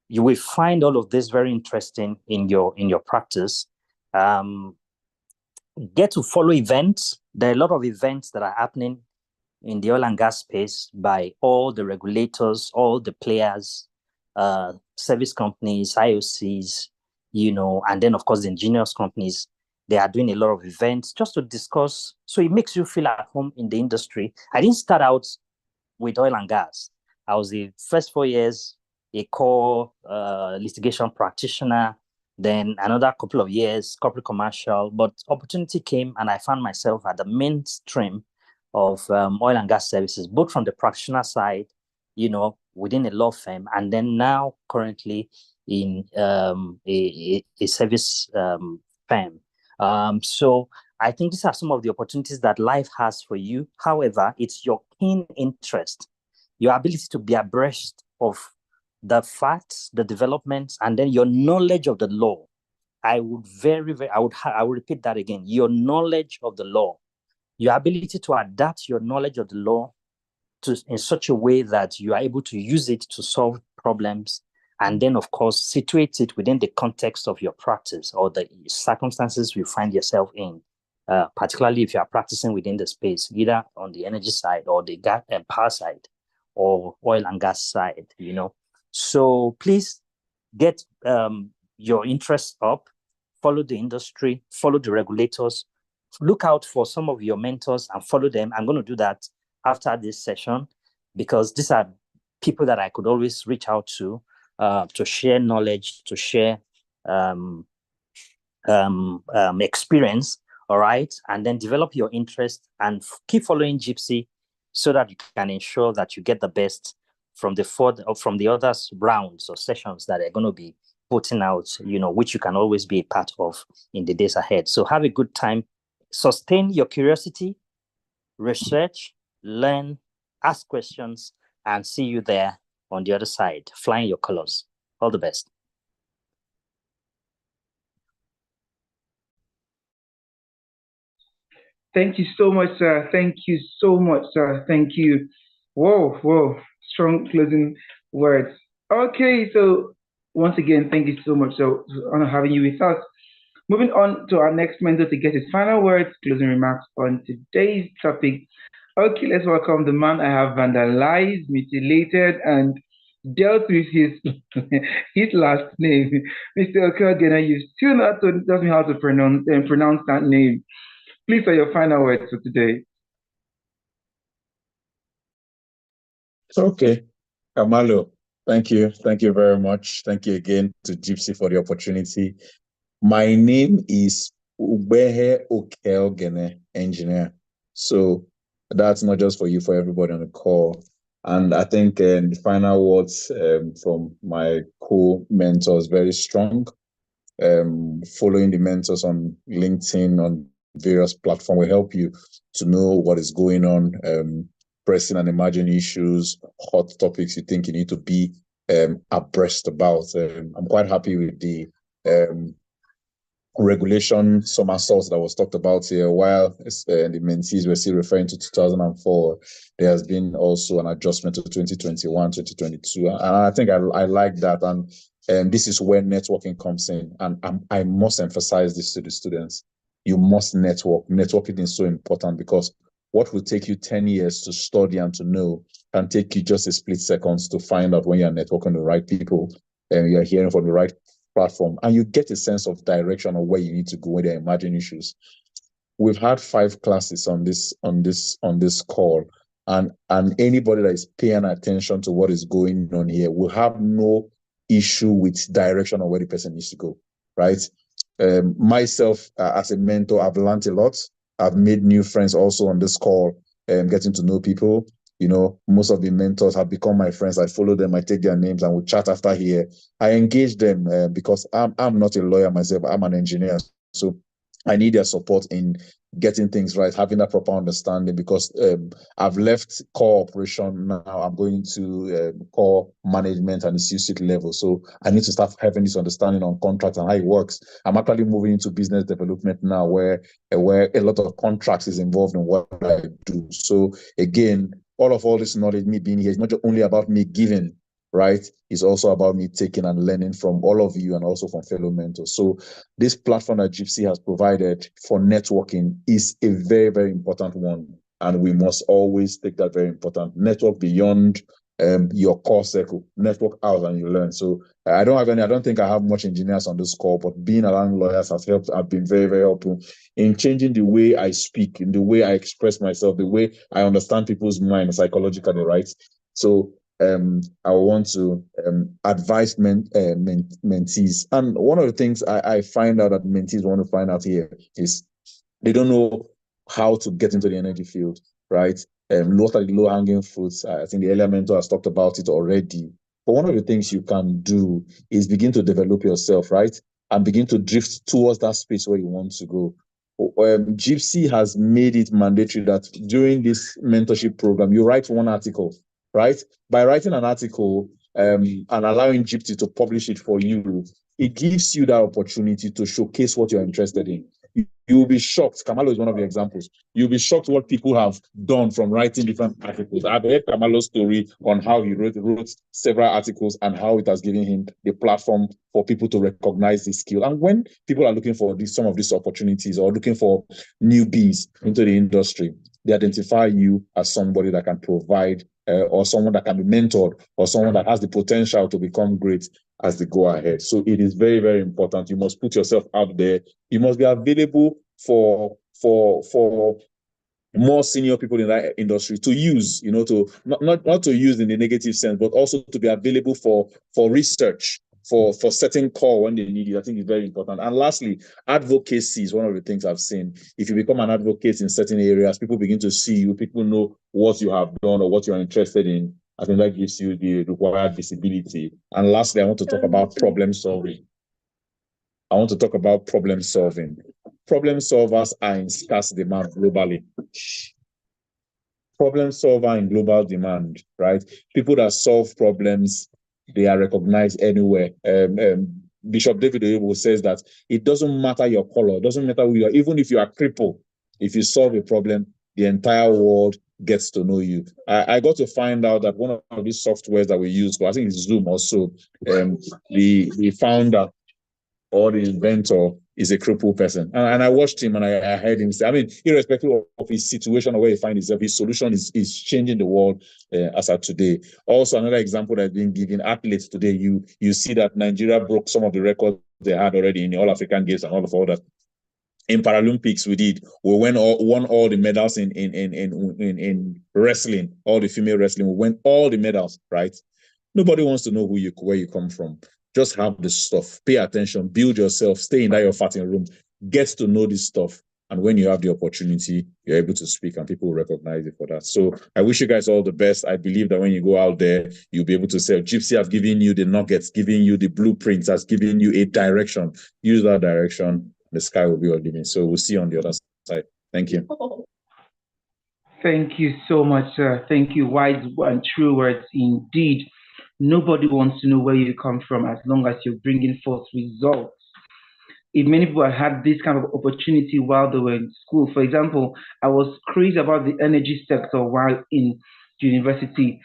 You will find all of this very interesting in your practice. Get to follow events. There are a lot of events that are happening in the oil and gas space by all the regulators, all the players, service companies, IOCs, and then of course the engineers companies. They are doing a lot of events just to discuss. So it makes you feel at home in the industry. I didn't start out with oil and gas. I was the first 4 years a core litigation practitioner, then another couple of years corporate commercial, but opportunity came and I found myself at the mainstream of oil and gas services, both from the practitioner side, within a law firm, and then now currently in a service firm. So I think these are some of the opportunities that life has for you. However, it's your keen interest, your ability to be abreast of the facts, the developments, and then your knowledge of the law. I would repeat that again. Your knowledge of the law, your ability to adapt your knowledge of the law in such a way that you are able to use it to solve problems, and then, of course, situate it within the context of your practice or the circumstances you find yourself in, particularly if you are practicing within the space, either on the energy side or the gas and power side or oil and gas side, So please get your interests up, follow the industry, follow the regulators, look out for some of your mentors and follow them. I'm going to do that after this session because these are people that I could always reach out to share knowledge, to share experience, all right? And then develop your interest and keep following JIIPCC so that you can ensure that you get the best from the other rounds or sessions that are going to be putting out, which you can always be a part of in the days ahead. So have a good time. Sustain your curiosity, research, learn, ask questions, and see you there on the other side, flying your colors. All the best. Thank you so much, sir. Thank you so much, sir. Thank you. Whoa. Strong closing words. Okay, so once again, thank you so much. So honor having you with us. Moving on to our next mentor to get his final words, closing remarks on today's topic. Okay, let's welcome the man I have vandalized, mutilated, and dealt with his last name, Mr. Okagena. You still not tell me how to pronounce that name. Please say your final words for today. Okay, Kamalo, thank you. Thank you very much. Thank you again to JIIPCC for the opportunity. My name is Ubehe Okeogene, engineer. So that's not just for you, for everybody on the call. And I think the final words from my co-mentors, very strong. Following the mentors on LinkedIn, on various platforms will help you to know what is going on, pressing and emerging issues, hot topics you think you need to be abreast about. I'm quite happy with the regulation somersault that was talked about here. While the mentees were still referring to 2004, there has been also an adjustment to 2021, 2022. And I think I like that. And this is where networking comes in. And I must emphasize this to the students. You must network. Networking is so important because what will take you 10 years to study and to know can take you just a split seconds to find out when you're networking the right people and you're hearing from the right platform, and you get a sense of direction of where you need to go when there are emerging issues. We've had 5 classes on this call, and anybody that is paying attention to what is going on here will have no issue with direction on where the person needs to go, right? Myself, as a mentor, I've learned a lot. I've made new friends also on this call, getting to know people. You know, most of the mentors have become my friends. I follow them, I take their names, and we chat after here. I engage them because I'm not a lawyer myself, I'm an engineer. So I need their support in getting things right, having that proper understanding, because I've left core operation now. I'm going to core management and the C-suite level. So I need to start having this understanding on contracts and how it works. I'm actually moving into business development now, where a lot of contracts is involved in what I do. So again, all this knowledge, me being here, is not only about me giving, right? It's also about me taking and learning from all of you and also from fellow mentors. So this platform that JIIPCC has provided for networking is a very, very important one. And we must always take that very important. Network beyond your core circle, network out and you learn. So I don't think I have much engineers on this call, but being around lawyers has been very, very helpful in changing the way I speak, in the way I express myself, the way I understand people's minds psychologically, right? So I want to advise mentees. And one of the things I find out that mentees want to find out here is they don't know how to get into the energy field, right? What are the low-hanging fruits? I think the earlier mentor has talked about it already. But one of the things you can do is begin to develop yourself, right? And begin to drift towards that space where you want to go. JIIPCC has made it mandatory that during this mentorship program, you write one article, right? By writing an article and allowing JIIPCC to publish it for you, it gives you that opportunity to showcase what you're interested in. You will be shocked. Kamalo is one of the examples. You'll be shocked what people have done from writing different articles. I've heard Kamalo's story on how he wrote several articles and how it has given him the platform for people to recognize his skill. And when people are looking for some of these opportunities or looking for newbies into the industry, they identify you as somebody that can provide or someone that can be mentored or someone that has the potential to become great as they go ahead. So it is very, very important. You must put yourself out there. You must be available for more senior people in that industry to use, to not to use in the negative sense, but also to be available for research, for setting call when they need it. I think it's very important. And lastly, advocacy is one of the things I've seen. If you become an advocate in certain areas, people begin to see you, people know what you have done or what you're interested in. I think that gives you the required visibility. And lastly, I want to talk about problem solving. Problem solvers are in scarce demand globally. Problem solver in global demand, right? People that solve problems, they are recognized anywhere. Bishop David Oyebu says that it doesn't matter your color, it doesn't matter who you are, even if you are crippled, if you solve a problem, the entire world gets to know you. I got to find out that one of these softwares that we use, I think it's Zoom also, the founder or the inventor is a crippled person. And I watched him and I heard him say, I mean, irrespective of his situation or where he finds himself, his solution is changing the world as of today. Also, another example that's been given, athletes today, you see that Nigeria broke some of the records they had already in the All-African Games and all that. In Paralympics, we won all the medals in wrestling, all the female wrestling. We won all the medals, right? Nobody wants to know where you come from. Just have the stuff. Pay attention. Build yourself. Stay in that your fighting room. Get to know this stuff. And when you have the opportunity, you're able to speak and people will recognize you for that. So I wish you guys all the best. I believe that when you go out there, you'll be able to say, JIIPCC have given you the nuggets, giving you the blueprints, has given you a direction. Use that direction. The sky will be your limit. So we'll see you on the other side. Thank you. Thank you so much, sir. Thank you. Wise and true words indeed. Nobody wants to know where you come from as long as you're bringing forth results. If many people had this kind of opportunity while they were in school, for example, I was crazy about the energy sector while in university,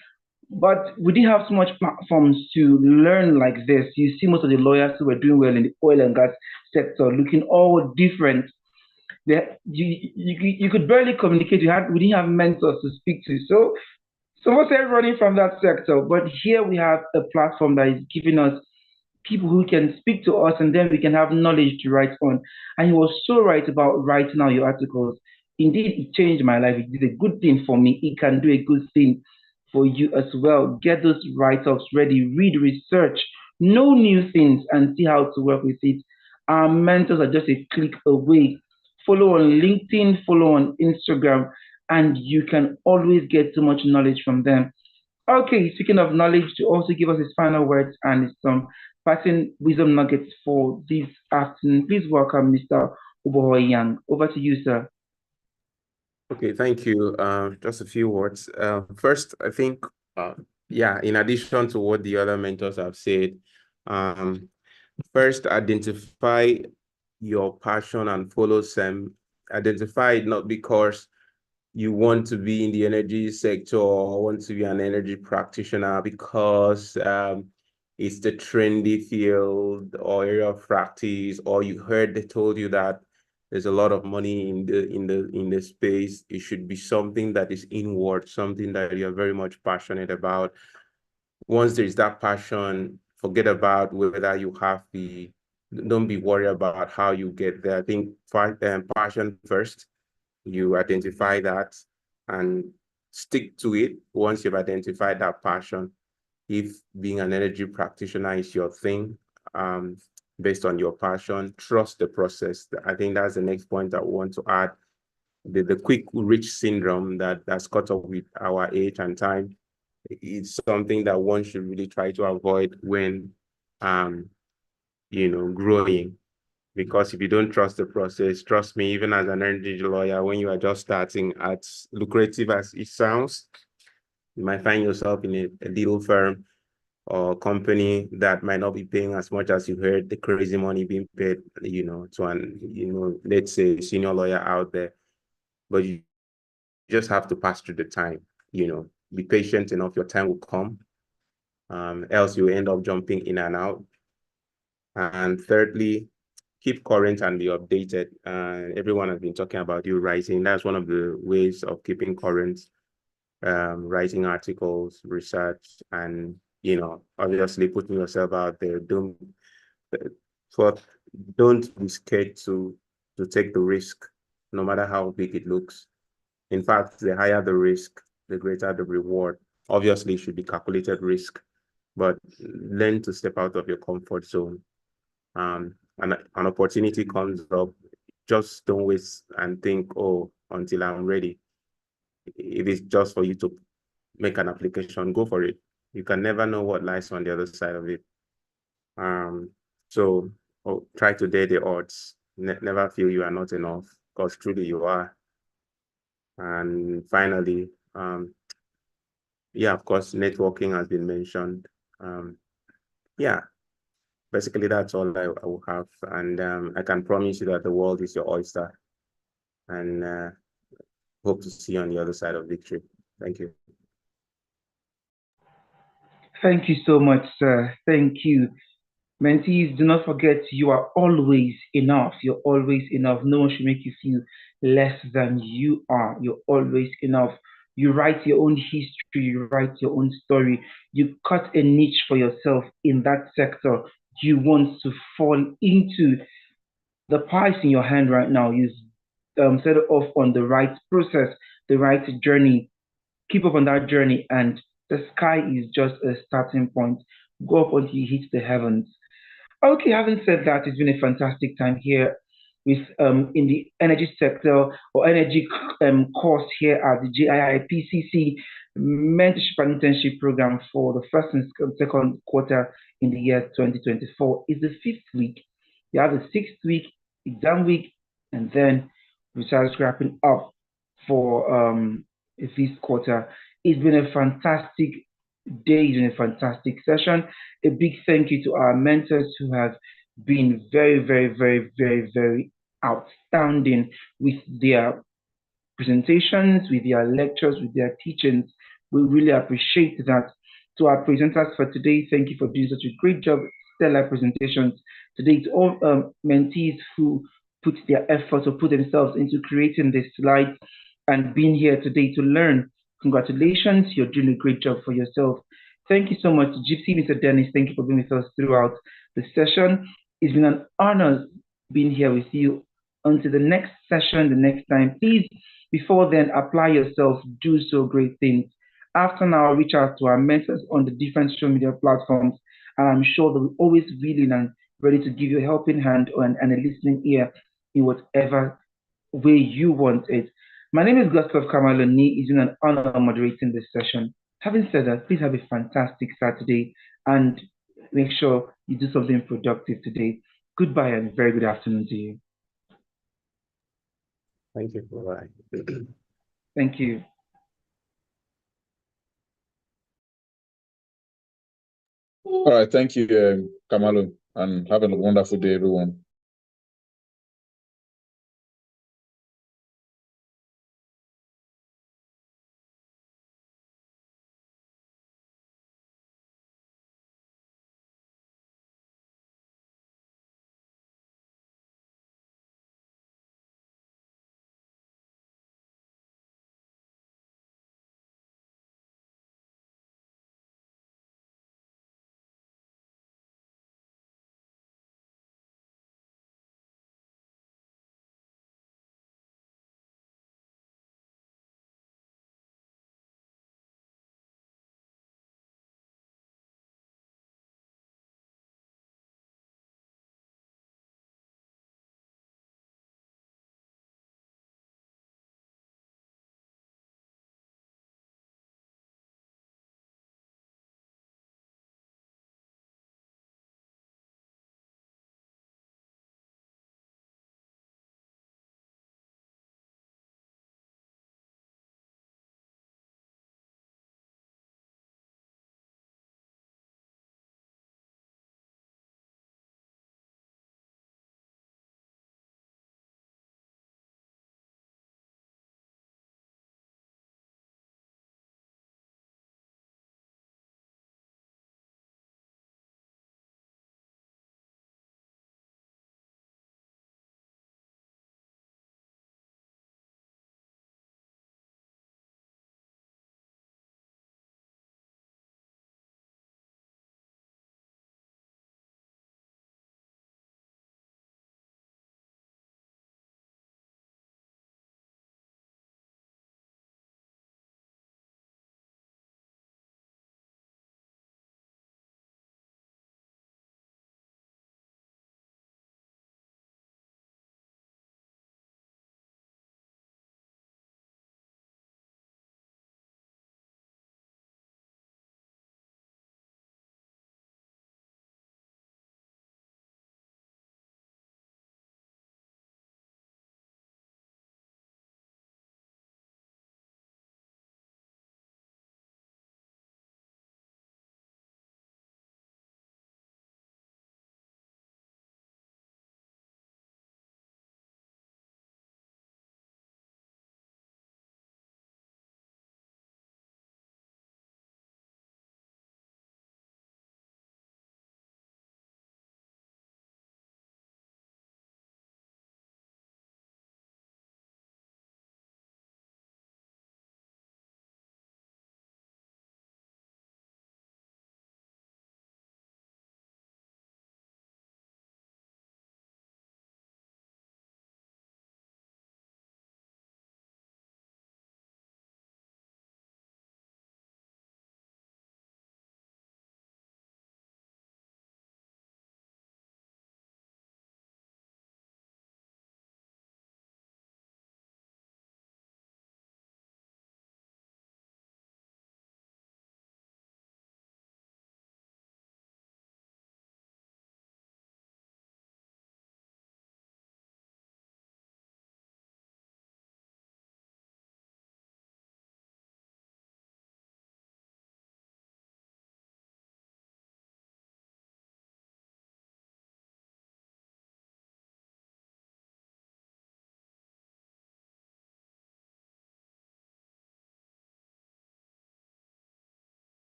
but we didn't have so much platforms to learn like this. You see most of the lawyers who were doing well in the oil and gas sector looking all different. You could barely communicate. We didn't have mentors to speak to. So most everybody from that sector. But here we have a platform that is giving us people who can speak to us, and then we can have knowledge to write on. And he was so right about writing out your articles. Indeed, it changed my life. It did a good thing for me. It can do a good thing for you as well. Get those write-ups ready. Read, research, know new things and see how to work with it. Our mentors are just a click away. Follow on LinkedIn, follow on Instagram, and you can always get so much knowledge from them. Okay, speaking of knowledge, to also give us his final words and some passing wisdom nuggets for this afternoon, please welcome Mr. Uboho Yang. Over to you, sir. Okay, thank you. Just a few words. First, I think, yeah, in addition to what the other mentors have said, first, identify your passion and follow them. Identify it not because you want to be in the energy sector or want to be an energy practitioner because it's the trendy field or area of practice, or you heard they told you that there's a lot of money in the space. It should be something that is inward, something that you're very much passionate about. Once there's that passion, forget about whether you have don't be worried about how you get there. I think passion first. You identify that and stick to it. Once you've identified that passion, if being an energy practitioner is your thing, based on your passion, trust the process. I think that's the next point I want to add. The quick rich syndrome that's caught up with our age and time, it's something that one should really try to avoid when growing. Because if you don't trust the process, trust me, even as an energy lawyer, when you are just starting, as lucrative as it sounds, you might find yourself in a little firm or company that might not be paying as much as you heard the crazy money being paid, to an, let's say senior lawyer out there. But you just have to pass through the time, be patient enough, your time will come. Else you end up jumping in and out. And thirdly, keep current and be updated. Everyone has been talking about you writing. That's one of the ways of keeping current, writing articles, research, and, obviously putting yourself out there. Don't be scared to take the risk, no matter how big it looks. In fact, the higher the risk, the greater the reward. Obviously, it should be calculated risk, but learn to step out of your comfort zone. An opportunity comes up, just don't wait and think, oh, until I'm ready. If it's just for you to make an application, go for it. You can never know what lies on the other side of it. So try to dare the odds. Never feel you are not enough, because truly you are. And finally, yeah, of course, networking has been mentioned. Yeah, basically that's all I will have. And I can promise you that the world is your oyster. And hope to see you on the other side of victory. Thank you. Thank you so much, sir. Thank you. Mentees, do not forget you are always enough. You're always enough. No one should make you feel less than you are. You're always enough. You write your own history, you write your own story. You cut a niche for yourself in that sector you want to fall into. The pie in your hand right now. You set it off on the right process, the right journey. Keep up on that journey, and the sky is just a starting point. Go up until you hit the heavens. Okay, having said that, it's been a fantastic time here with in the energy sector or energy course here at the JIIPCC Mentorship and Internship program for the first and second quarter in the year 2024. It's the 5th week. You have the 6th week, exam week, and then we start wrapping up for this quarter. It's been a fantastic day, it's been a fantastic session. A big thank you to our mentors who have been very, very, very, very, very outstanding with their presentations, with their lectures, with their teachings. We really appreciate that. To our presenters for today, thank you for doing such a great job, stellar presentations today. To all mentees who put their efforts or put themselves into creating this slide and being here today to learn, congratulations, you're doing a great job for yourself. Thank you so much, Gypsy, Mr. Dennis. Thank you for being with us throughout the session. It's been an honor being here with you. Until the next session, the next time, please, before then, apply yourself, do so great things. After now, reach out to our mentors on the different social media platforms And I'm sure that we're always willing and ready to give you a helping hand and a listening ear in whatever way you want it. My name is Gustav Kamaloni. It's been an honor moderating this session. Having said that, please have a fantastic Saturday and make sure you do something productive today. Goodbye and very good afternoon to you. Thank you. Bye-bye. Thank you. All right, thank you, Kamalo, and have a wonderful day, everyone.